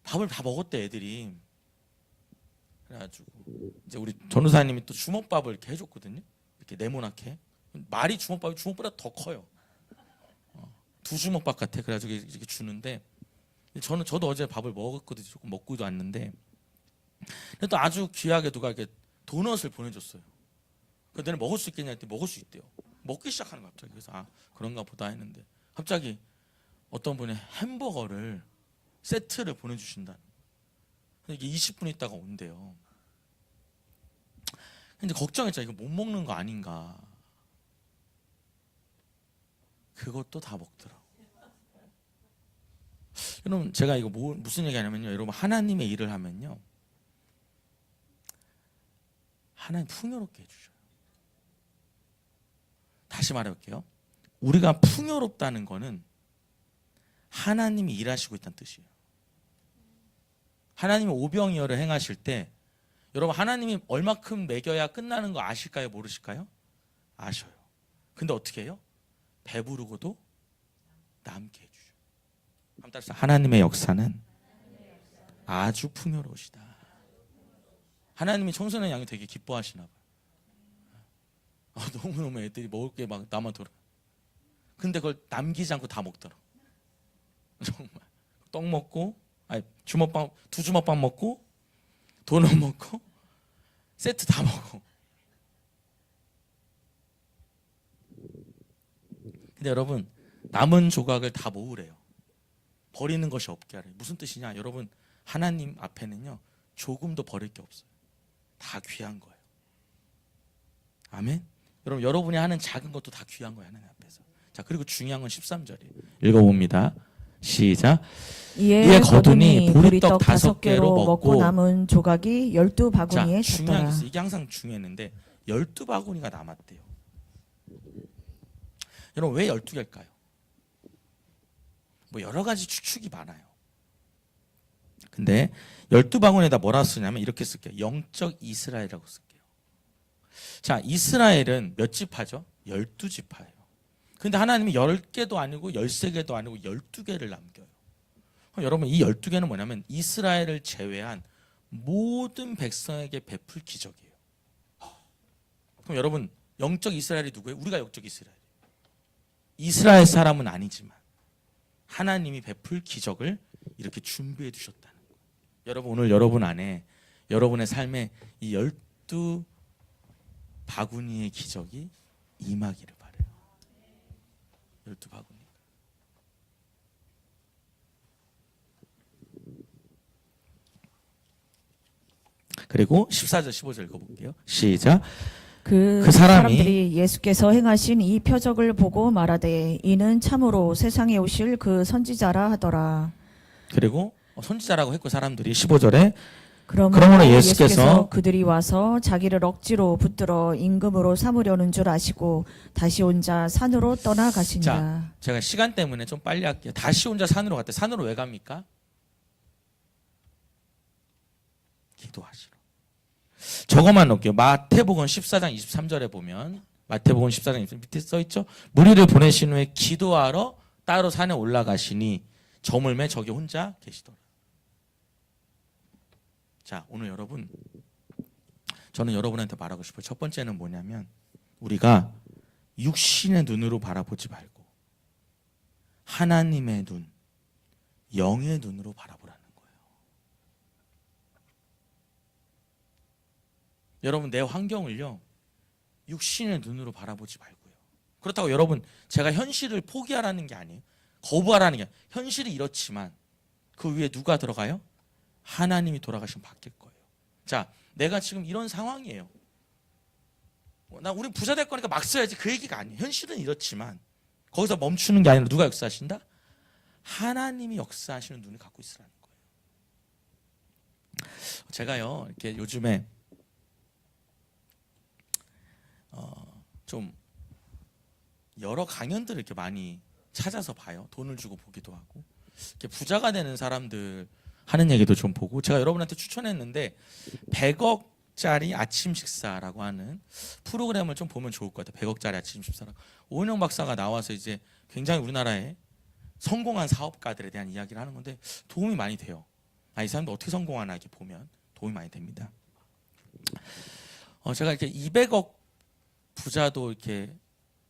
밥을 다 먹었대 애들이. 그래가지고 이제 우리 전우사님이 또 주먹밥을 이렇게 해줬거든요. 이렇게 네모나게. 말이 주먹밥이 주먹보다 더 커요. 두 주먹밥 같아. 그래가지고 이렇게 주는데 저도 어제 밥을 먹었거든요. 조금 먹고도 왔는데 근데 또 아주 귀하게 누가 이렇게 도넛을 보내줬어요. 그래서 너네 먹을 수 있겠냐 했더니 먹을 수 있대요. 먹기 시작하는 거야 갑자기. 그래서 아 그런가 보다 했는데 갑자기 어떤 분이 햄버거를 세트를 보내주신다는 거예요. 이게 20분 있다가 온대요. 근데 걱정했잖아. 이거 못 먹는 거 아닌가. 그것도 다 먹더라고. 여러분 제가 이거 무슨 얘기 하냐면요. 여러분 하나님의 일을 하면요. 하나님 풍요롭게 해주셔요. 다시 말해볼게요. 우리가 풍요롭다는 거는 하나님이 일하시고 있다는 뜻이에요. 하나님이 오병이어를 행하실 때 여러분 하나님이 얼마큼 먹여야 끝나는 거 아실까요? 모르실까요? 아셔요. 근데 어떻게 해요? 배부르고도 남게 해주셔요. 한번 따라서 하나님의 역사는 아주 풍요로우시다. 하나님이 청소년 양이 되게 기뻐하시나 봐요. 너무너무 애들이 먹을 게 막 남아돌아. 근데 그걸 남기지 않고 다 먹더라. 정말 떡 먹고 아니 주먹밥 두 주먹밥 먹고 도넛 먹고 세트 다 먹어. 근데 여러분 남은 조각을 다 모으래요. 버리는 것이 없게 하래요. 무슨 뜻이냐? 여러분 하나님 앞에는요 조금도 버릴 게 없어요. 다 귀한 거예요. 아멘. 여러분 여러분이 하는 작은 것도 다 귀한 거예요. 하나님 앞에서. 자 그리고 중요한 건 13절이에요. 읽어봅니다. 시작. 이에 거두니 보리떡 5개로 먹고 남은 조각이 12바구니에 자, 중요한 게 찼더라. 있어요. 이게 항상 중요했는데 12바구니가 남았대요. 여러분 왜 12개일까요? 뭐 여러 가지 추측이 많아요. 근데 12바구니에다 뭐라 쓰냐면 이렇게 쓸게요. 영적 이스라엘이라고 쓸게요. 자, 이스라엘은 몇 지파죠? 12지파예요. 근데 하나님이 10개도 아니고 13개도 아니고 12개를 남겨요. 그럼 여러분 이 12개는 뭐냐면 이스라엘을 제외한 모든 백성에게 베풀 기적이에요. 그럼 여러분 영적 이스라엘이 누구예요? 우리가 영적 이스라엘. 이스라엘 사람은 아니지만 하나님이 베풀 기적을 이렇게 준비해 두셨다는 거예요. 여러분 오늘 여러분 안에 여러분의 삶에 이 12바구니의 기적이 임하기를 바라요. 12바구니. 그리고 14절 15절 읽어볼게요. 시작. 그 사람들이 예수께서 행하신 이 표적을 보고 말하되 이는 참으로 세상에 오실 그 선지자라 하더라. 그리고 선지자라고 했고 사람들이 15절에 그러므로 예수께서 예수께서 그들이 와서 자기를 억지로 붙들어 임금으로 삼으려는 줄 아시고 다시 혼자 산으로 떠나가시니라. 자, 제가 시간 때문에 좀 빨리 할게요. 다시 혼자 산으로 갔대. 산으로 왜 갑니까? 기도하시러. 저것만 놓을게요. 마태복음 14장 23절에 보면 마태복음 14장 23절 밑에 써있죠. 무리를 보내신 후에 기도하러 따로 산에 올라가시니 저물매 저기 혼자 계시더라. 자, 오늘 여러분 저는 여러분한테 말하고 싶어요. 첫 번째는 뭐냐면 우리가 육신의 눈으로 바라보지 말고 하나님의 눈, 영의 눈으로 바라보라는 거예요. 여러분 내 환경을요 육신의 눈으로 바라보지 말고요. 그렇다고 여러분 제가 현실을 포기하라는 게 아니에요. 거부하라는 게 아니에요. 현실이 이렇지만 그 위에 누가 들어가요? 하나님이 돌아가시면 바뀔 거예요. 자, 내가 지금 이런 상황이에요. 우리 부자 될 거니까 막 써야지 그 얘기가 아니에요. 현실은 이렇지만 거기서 멈추는 게 아니라 누가 역사하신다? 하나님이 역사하시는 눈을 갖고 있으라는 거예요. 제가요 이렇게 요즘에 좀 여러 강연들을 이렇게 많이 찾아서 봐요. 돈을 주고 보기도 하고. 이렇게 부자가 되는 사람들 하는 얘기도 좀 보고, 제가 여러분한테 추천했는데 100억짜리 아침 식사라고 하는 프로그램을 좀 보면 좋을 것 같아요. 100억짜리 아침 식사라고. 오은영 박사가 나와서 이제 굉장히 우리나라의 성공한 사업가들에 대한 이야기를 하는 건데 도움이 많이 돼요. 이 사람들 어떻게 성공하나 이렇게 보면 도움이 많이 됩니다. 제가 이렇게 200억 부자도 이렇게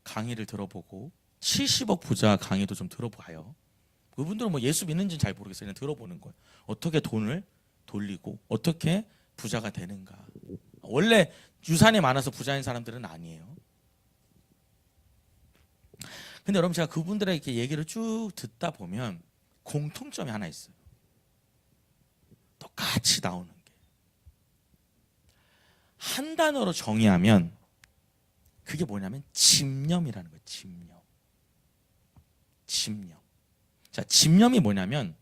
강의를 들어보고 70억 부자 강의도 좀 들어봐요. 그분들은 뭐 예수 믿는지는 잘 모르겠어요. 그냥 들어보는 거예요. 어떻게 돈을 돌리고 어떻게 부자가 되는가. 원래 유산이 많아서 부자인 사람들은 아니에요. 근데 여러분, 제가 그분들의 이렇게 얘기를 쭉 듣다 보면 공통점이 하나 있어요. 똑같이 나오는 게. 한 단어로 정의하면 그게 뭐냐면 집념이라는 거예요. 집념. 자, 집념이 뭐냐면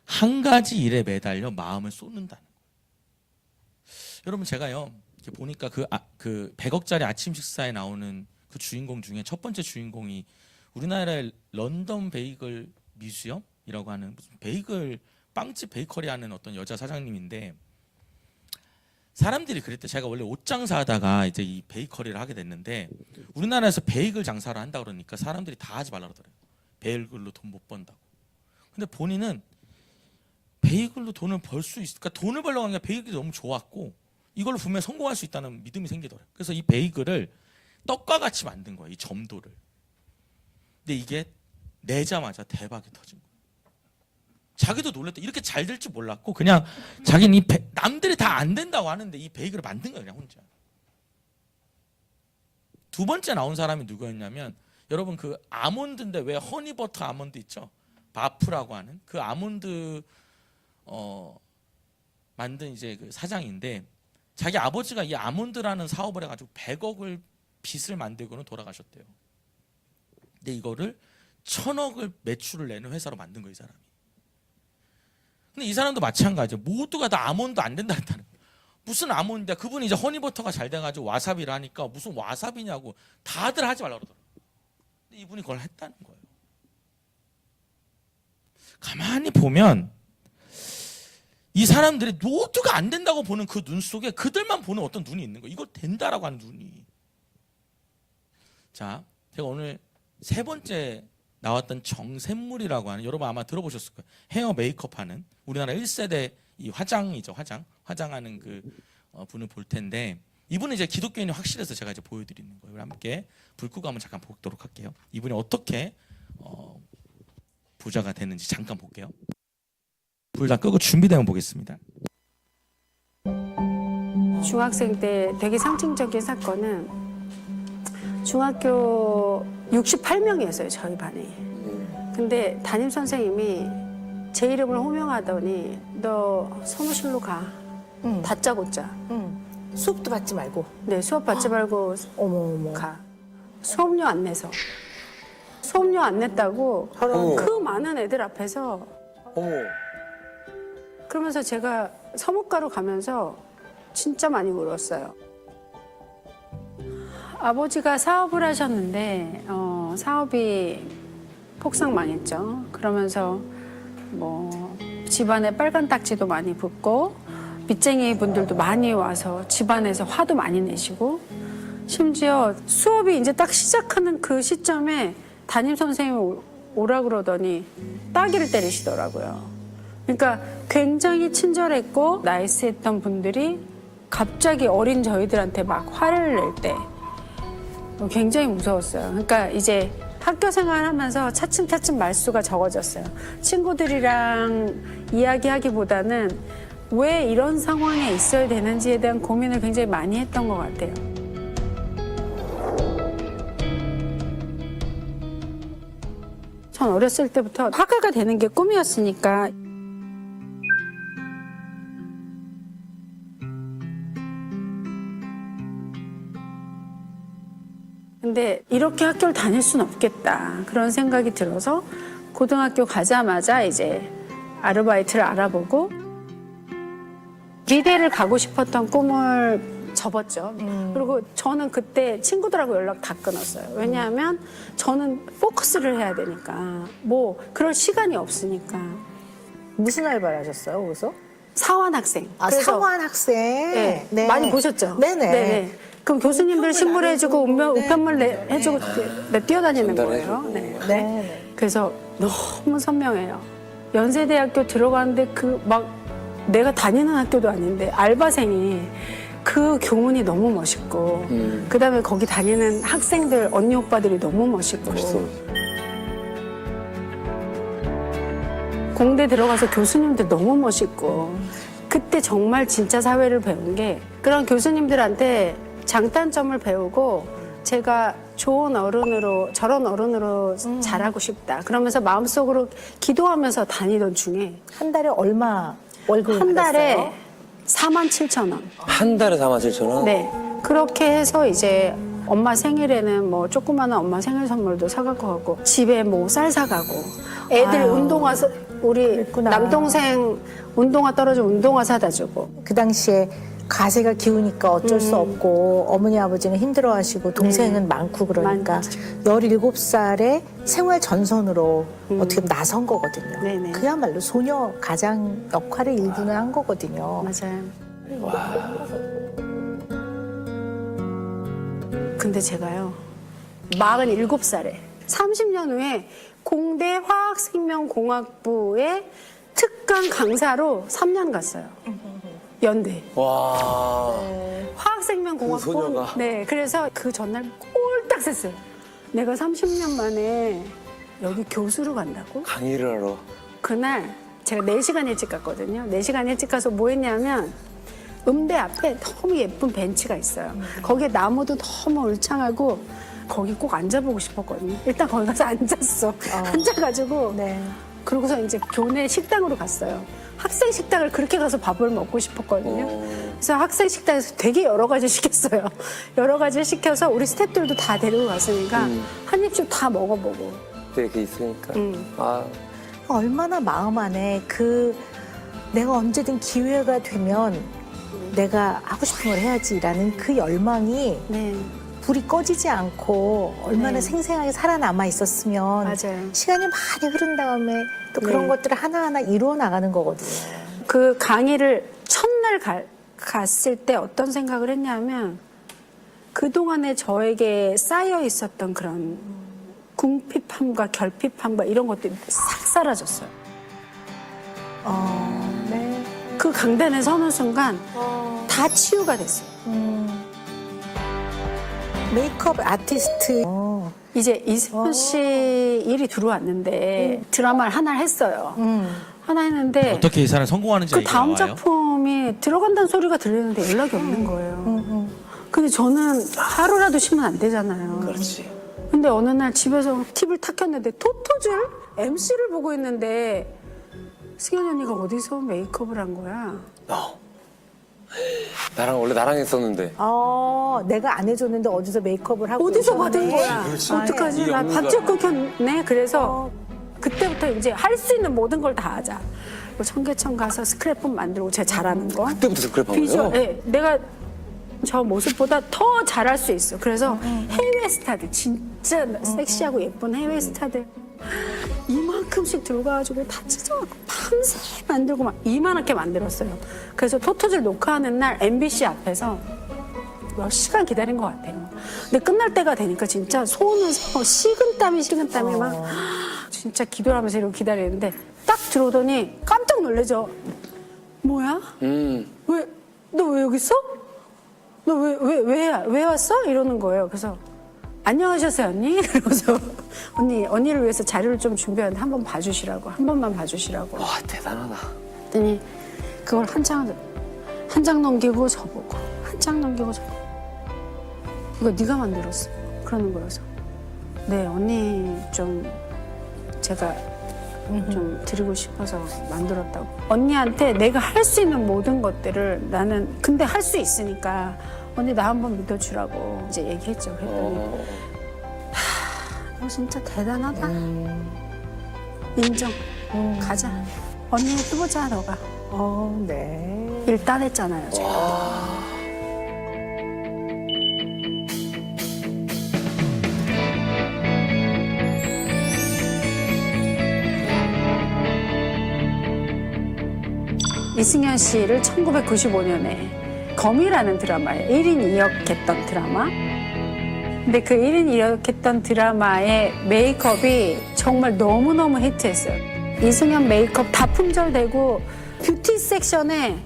한 가지 일에 매달려 마음을 쏟는다는 거예요. 여러분, 제가요 이렇게 보니까 그 100억짜리 아침 식사에 나오는 그 주인공 중에 첫 번째 주인공이 우리나라의 런던 베이글 뮤지엄이라고 하는 무슨 베이글 빵집 베이커리 하는 어떤 여자 사장님인데, 사람들이 그랬대. 제가 원래 옷 장사하다가 이제 이 베이커리를 하게 됐는데 우리나라에서 베이글 장사를 한다 그러니까 사람들이 다 하지 말라 그러더래요. 베이글로 돈 못 번다고. 근데 본인은 베이글로 돈을 벌 수 있을까? 돈을 벌려고 하는 게 베이글이 너무 좋았고 이걸로 분명히 성공할 수 있다는 믿음이 생기더래요. 그래서 이 베이글을 떡과 같이 만든 거예요. 이 점도를. 근데 이게 내자마자 대박이 터진 거예요. 자기도 놀랬다. 이렇게 잘 될 줄 몰랐고 그냥 자기는 남들이 다 안 된다고 하는데 이 베이글을 만든 거예요. 그냥 혼자. 두 번째 나온 사람이 누구였냐면, 여러분 그 아몬드인데 왜 허니버터 아몬드 있죠? 바프라고 하는 그 아몬드 만든 이제 그 사장인데, 자기 아버지가 이 아몬드라는 사업을 해가지고 100억을 빚을 만들고는 돌아가셨대요. 근데 이거를 1000억을 매출을 내는 회사로 만든 거예요, 이 사람이. 근데 이 사람도 마찬가지예요. 모두가 다 아몬드 안 된다 했다는 거예요. 무슨 아몬드야? 그분이 이제 허니버터가 잘 돼가지고 와사비를 하니까 무슨 와사비냐고 다들 하지 말라 그러더라고요. 근데 이분이 그걸 했다는 거예요. 가만히 보면 이 사람들이 모두가 안 된다고 보는 그 눈 속에 그들만 보는 어떤 눈이 있는 거예요. 이거 된다라고 하는 눈이. 자, 제가 오늘 세 번째 나왔던 정샘물이라고 하는, 여러분 아마 들어보셨을 거예요. 헤어 메이크업 하는 우리나라 1세대 이 화장이죠. 화장하는 그 분을 볼 텐데, 이분은 이제 기독교인이 확실해서 제가 이제 보여드리는 거예요. 우리 함께 불 끄고 한번 잠깐 보도록 할게요. 이분이 어떻게 부자가 되는지 잠깐 볼게요. 불 다 끄고 준비되면 보겠습니다. 중학생 때 되게 상징적인 사건은 중학교 68명이었어요, 저희 반이. 근데 담임 선생님이 제 이름을 호명하더니 너 사무실로 가. 다짜고짜. 수업도 받지 말고. 네, 수업 받지 말고 어머. 가. 수업료 안 내서. 수업료 안 냈다고 그 많은 애들 앞에서. 그러면서 제가 서목가로 가면서 진짜 많이 울었어요. 아버지가 사업을 하셨는데 사업이 폭삭 망했죠. 그러면서 뭐 집안에 빨간 딱지도 많이 붙고 빚쟁이 분들도 많이 와서 집안에서 화도 많이 내시고, 심지어 수업이 이제 딱 시작하는 그 시점에 담임 선생님이 오라 그러더니 따귀를 때리시더라고요. 그러니까 굉장히 친절했고 나이스했던 분들이 갑자기 어린 저희들한테 막 화를 낼 때 굉장히 무서웠어요. 그러니까 이제 학교 생활하면서 차츰차츰 말수가 적어졌어요. 친구들이랑 이야기하기보다는 왜 이런 상황에 있어야 되는지에 대한 고민을 굉장히 많이 했던 것 같아요. 전 어렸을 때부터 화가가 되는 게 꿈이었으니까 근데 이렇게 학교를 다닐 수는 없겠다 그런 생각이 들어서 고등학교 가자마자 이제 아르바이트를 알아보고 미대를 가고 싶었던 꿈을 접었죠. 그리고 저는 그때 친구들하고 연락 다 끊었어요. 왜냐하면 저는 포커스를 해야 되니까 뭐 그럴 시간이 없으니까. 무슨 알바를 하셨어요, 거기서? 사환 학생. 아, 그래서 상환 학생. 네, 많이 보셨죠? 네네. 그럼 교수님들 신문해주고 우편물 해주고 뛰어다니는 전달해주고. 거예요. 네. 네. 그래서 너무 선명해요. 연세대학교 들어가는데 그 막 내가 다니는 학교도 아닌데 알바생이 그 교문이 너무 멋있고 그다음에 거기 다니는 학생들 언니 오빠들이 너무 멋있고 멋있어. 공대 들어가서 교수님들 너무 멋있고 그때 정말 진짜 사회를 배운 게 그런 교수님들한테 장단점을 배우고 제가 좋은 어른으로 저런 어른으로 자라고 싶다. 그러면서 마음속으로 기도하면서 다니던 중에 한 달에 얼마 월급을 한 달에 받았어요? 47,000원. 한 달에 47,000원? 네. 그렇게 해서 이제 엄마 생일에는 뭐 조그마한 엄마 생일 선물도 사갖고 가고 집에 뭐 쌀 사가고 애들 아유, 운동화 우리 그랬구나. 남동생 운동화 떨어지면 운동화 사다 주고 그 당시에 가세가 기우니까 어쩔 수 없고 어머니 아버지는 힘들어하시고 동생은 많고 그러니까 많죠. 17살에 생활 전선으로 어떻게 보면 나선 거거든요. 네네. 그야말로 소녀 가장 역할을 일부는 한 거거든요. 맞아요. 근데 제가요 47살에 30년 후에 공대 화학생명공학부의 특강 강사로 3년 갔어요. 연대. 와. 그 화학생명공학부. 소녀가. 네, 그래서 그 전날 꼴딱 샜어요. 내가 30년 만에 여기 교수로 간다고? 강의를 하러. 그날 제가 4시간 일찍 갔거든요. 4시간 일찍 가서 뭐 했냐면 음대 앞에 너무 예쁜 벤치가 있어요. 거기에 나무도 너무 울창하고 거기 꼭 앉아보고 싶었거든요. 일단 거기 가서 앉았어. 앉아가지고 네. 그러고서 이제 교내 식당으로 갔어요. 학생 식당을 그렇게 가서 밥을 먹고 싶었거든요. 그래서 학생 식당에서 되게 여러 가지 시켰어요. 여러 가지 시켜서 우리 스태프들도 다 데리고 갔으니까 한 입씩 다 먹어보고. 그때 이렇게 있으니까. 아, 얼마나 마음 안에 그 내가 언제든 기회가 되면 내가 하고 싶은 걸 해야지라는 그 열망이 네, 불이 꺼지지 않고 얼마나 네. 생생하게 살아남아 있었으면 맞아요. 시간이 많이 흐른 다음에 또 그런 네. 것들을 하나하나 이루어 나가는 거거든요. 그 강의를 첫날 갔을 때 어떤 생각을 했냐면 그동안에 저에게 쌓여 있었던 그런 궁핍함과 결핍함과 이런 것들이 싹 사라졌어요. 네. 그 강단에 서는 순간 다 치유가 됐어요. 메이크업 아티스트. 이제 이세훈 씨 일이 들어왔는데 드라마를 하나 했어요. 하나 했는데 어떻게 이 사람 성공하는지 그 얘기가 다음 나와요? 작품이 들어간다는 소리가 들리는데 연락이 없는 거예요. 근데 저는 하루라도 쉬면 안 되잖아요. 그렇지. 근데 어느 날 집에서 TV를 탁 켰는데 토토즐 MC를 보고 있는데 승현이 언니가 어디서 메이크업을 한 거야? 원래 나랑 했었는데. 내가 안 해줬는데 어디서 메이크업을 하고 어디서 오셨네. 받은 거야? 그렇지. 어떡하지? 이 나 연구가. 밥집 끊겼네. 그래서 그때부터 이제 할 수 있는 모든 걸 다 하자. 뭐 청계천 가서 스크랩북 만들고 제가 잘하는 거. 그때부터 스크랩한 비주얼, 거예요? 네, 내가 저 모습보다 더 잘할 수 있어. 그래서 해외 스타들, 진짜 섹시하고 예쁜 해외 스타들 이만큼씩 들어가가지고 다 찢어갖고 밤새 만들고 막 이만하게 만들었어요. 그래서 토토즐 녹화하는 날 MBC 앞에서 몇 시간 기다린 것 같아요. 근데 끝날 때가 되니까 진짜 손에서 식은땀이 막 진짜 기도를 하면서 이러고 기다리는데 딱 들어오더니 깜짝 놀래죠. 뭐야? 왜, 너 왜 여기 있어? 너 왜 왔어? 이러는 거예요. 그래서 안녕하셨어요, 언니? 그러면서 언니를 위해서 자료를 좀 준비하는데 한 번 봐주시라고. 한 번만 봐주시라고. 와, 대단하다. 그랬더니 그걸 한 장 넘기고 저보고 한 장 넘기고 저보고 이거 네가 만들었어. 그러는 거여서 네, 언니 좀 제가 좀 드리고 싶어서 만들었다고. 언니한테 내가 할 수 있는 모든 것들을 나는 근데 할 수 있으니까 언니 나 한번 믿어주라고 이제 얘기했죠. 그랬더니 너 진짜 대단하다. 인정. 가자. 언니 또 보자 너가. 네. 일 따냈잖아요. 제가. 이승현 씨를 1995년에 검이라는 드라마에 1인 2역했던 드라마. 근데 그 1인 2역했던 드라마의 메이크업이 정말 너무너무 히트했어요. 이승현 메이크업 다 품절되고 뷰티 섹션에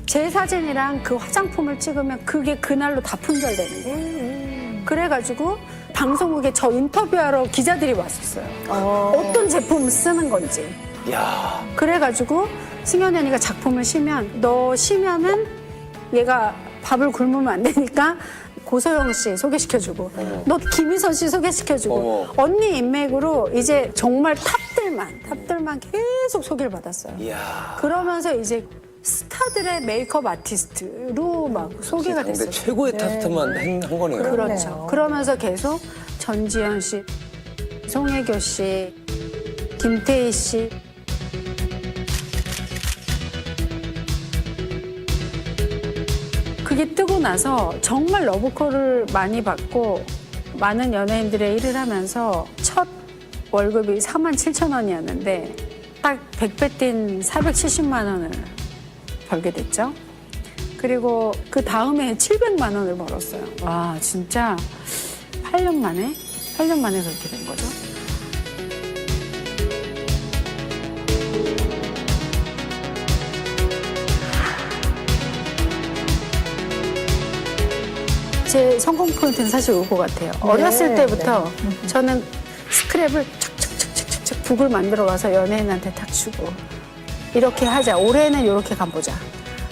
제 사진이랑 그 화장품을 찍으면 그게 그날로 다 품절되는 거예요. 그래가지고 방송국에 저 인터뷰하러 기자들이 왔었어요. 어떤 제품을 쓰는 건지. 야. 그래가지고 승현 언니가 작품을 쉬면 너 쉬면은 얘가 밥을 굶으면 안 되니까 고소영 씨 소개시켜주고 너 김희선 씨 소개시켜주고 어머. 언니 인맥으로 이제 정말 탑들만 계속 소개를 받았어요. 이야. 그러면서 이제 스타들의 메이크업 아티스트로 막 소개가 근데 됐어요. 최고의 타스트만 한 거네요. 그렇죠. 그러면서 계속 전지현 씨, 송혜교 씨, 김태희 씨. 그게 뜨고 나서 정말 러브콜을 많이 받고 많은 연예인들의 일을 하면서 첫 월급이 47,000원이었는데 딱 100배 뛴 470만 원을 벌게 됐죠. 그리고 그 다음에 700만 원을 벌었어요. 와, 진짜 8년 만에 그렇게 된 거죠. 제 성공 포인트는 사실 이거 같아요. 어렸을 때부터 저는 스크랩을 착착착착착 북을 만들어 가서 연예인한테 탁 주고 이렇게 하자. 올해는 이렇게 가보자.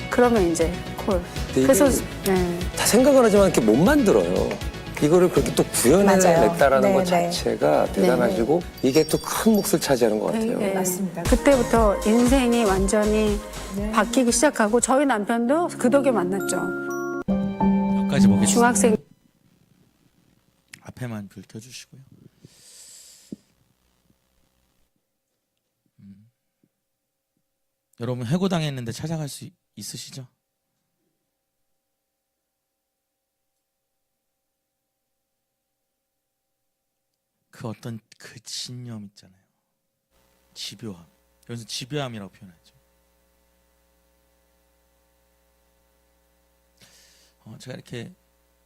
그러면 이제 콜. 이게 그래서 네. 다 생각을 하지만 이렇게 못 만들어요. 이거를 그렇게 또 구현해냈다라는 맞아요. 것 네, 네. 자체가 대단하시고 이게 또 큰 몫을 차지하는 것 같아요. 네. 맞습니다. 그때부터 인생이 완전히 바뀌기 시작하고 저희 남편도 그 덕에 만났죠. 여기까지 보겠습니다. 중학생 앞에만 불 켜주시고요. 여러분 해고당했는데 찾아갈 수 있으시죠? 그 어떤 그 신념 있잖아요. 집요함. 여기서 집요함이라고 표현하죠. 제가 이렇게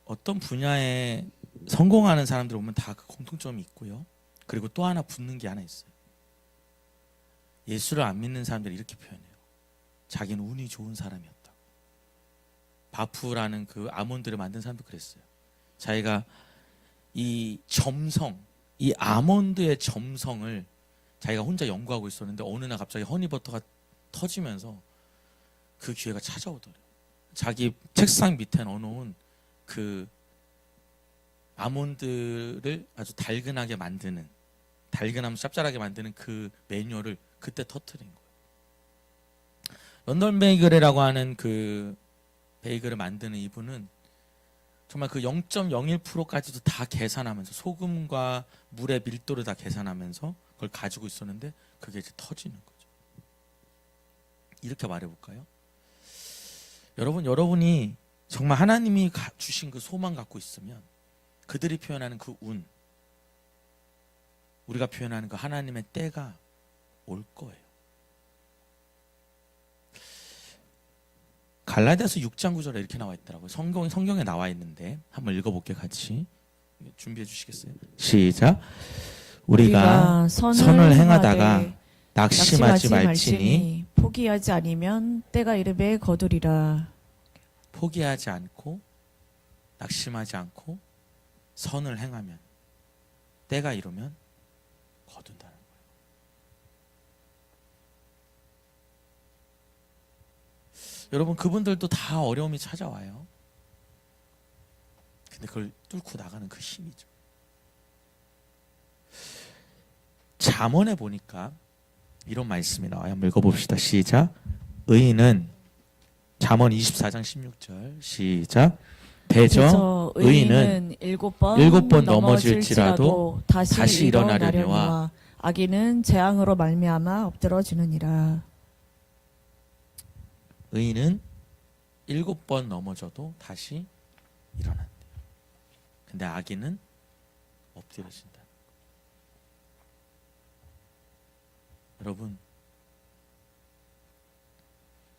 어떤 분야에 성공하는 사람들 보면 다 그 공통점이 있고요. 그리고 또 하나 붙는 게 하나 있어요. 예수를 안 믿는 사람들이 이렇게 표현해요. 자기는 운이 좋은 사람이었다. 바프라는 그 아몬드를 만든 사람도 그랬어요. 자기가 이 점성, 이 아몬드의 점성을 자기가 혼자 연구하고 있었는데 어느 날 갑자기 허니버터가 터지면서 그 기회가 찾아오더래요. 자기 책상 밑에 넣어놓은 그 아몬드를 아주 달근하게 만드는, 달근하면서 짭짤하게 만드는 그 매뉴얼을 그때 터뜨린 거예요. 런던 베이글이라고 하는 그 베이글을 만드는 이분은 정말 그 0.01%까지도 다 계산하면서 소금과 물의 밀도를 다 계산하면서 그걸 가지고 있었는데 그게 이제 터지는 거죠. 이렇게 말해볼까요? 여러분이 정말 하나님이 주신 그 소망 갖고 있으면 그들이 표현하는 그 운, 우리가 표현하는 그 하나님의 때가 올 거예요. 갈라디아서 6장 9절에 이렇게 나와 있더라고요. 성경에 나와 있는데 한번 읽어볼게요. 같이 준비해 주시겠어요? 시작. 우리가 선을 행하다가 낙심하지 말지니 포기하지 않으면 때가 이르매 거두리라. 포기하지 않고 낙심하지 않고 선을 행하면 때가 이르면 거둔다는 거예요. 여러분 그분들도 다 어려움이 찾아와요. 근데 그걸 뚫고 나가는 그 힘이죠. 잠언에 보니까 이런 말씀이 나와요. 한번 읽어봅시다. 시작. 의인은 잠언 24장 16절 시작. 대저 의인은 일곱 번 넘어질지라도 다시 일어나려니와 악인은 재앙으로 말미암아 엎드러지느니라. 의인은 7번 넘어져도 다시 일어난대요. 근데 악인은 엎드려진다.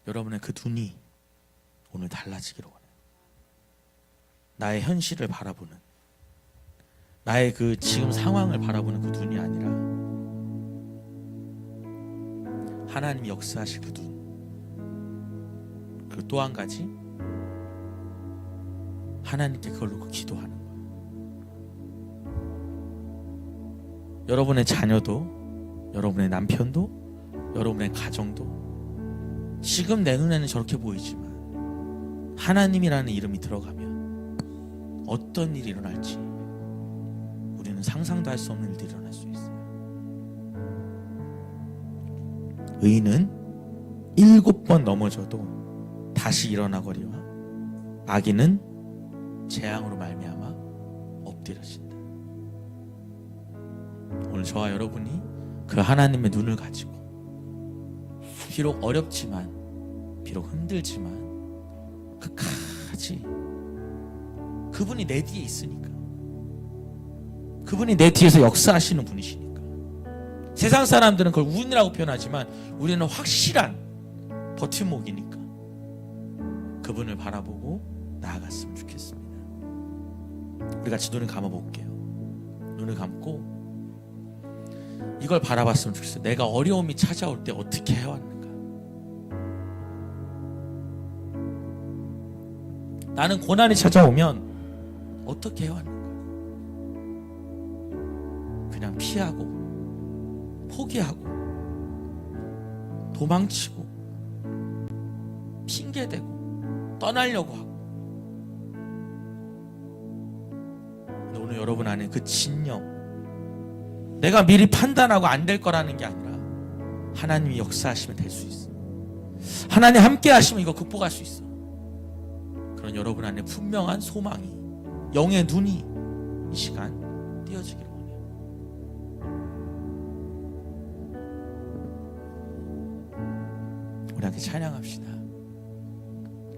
여러분의 그 눈이 오늘 달라지기를 원해요. 나의 현실을 바라보는, 나의 그 지금 상황을 바라보는 그 눈이 아니라 하나님이 역사하실 그 눈. 그리고 또 한 가지, 하나님께 그걸 놓고 기도하는 거예요. 여러분의 자녀도, 여러분의 남편도, 여러분의 가정도 지금 내 눈에는 저렇게 보이지만 하나님이라는 이름이 들어가면 어떤 일이 일어날지 우리는 상상도 할 수 없는 일들이 일어날 수 있어요. 의인은 7번 넘어져도 다시 일어나거리와 악인은 재앙으로 말미암아 엎드려진다. 오늘 저와 여러분이 그 하나님의 눈을 가지고 비록 어렵지만, 비록 힘들지만 끝까지 그분이 내 뒤에 있으니까, 그분이 내 뒤에서 역사하시는 분이시니까. 세상 사람들은 그걸 운이라고 표현하지만 우리는 확실한 버팀목이니까 그분을 바라보고 나아갔으면 좋겠습니다. 우리 같이 눈을 감아볼게요. 눈을 감고 이걸 바라봤으면 좋겠어요. 내가 어려움이 찾아올 때 어떻게 해왔는가. 나는 고난이 찾아오면 어떻게 해왔는가. 그냥 피하고 포기하고 도망치고 핑계대고 떠나려고 하고. 근데 오늘 여러분 안에 그 진영, 내가 미리 판단하고 안 될 거라는 게 아니라 하나님이 역사하시면 될 수 있어. 하나님 함께 하시면 이거 극복할 수 있어. 그런 여러분 안에 분명한 소망이, 영의 눈이 이 시간 띄어지기를 원해요. 우리 함께 찬양합시다.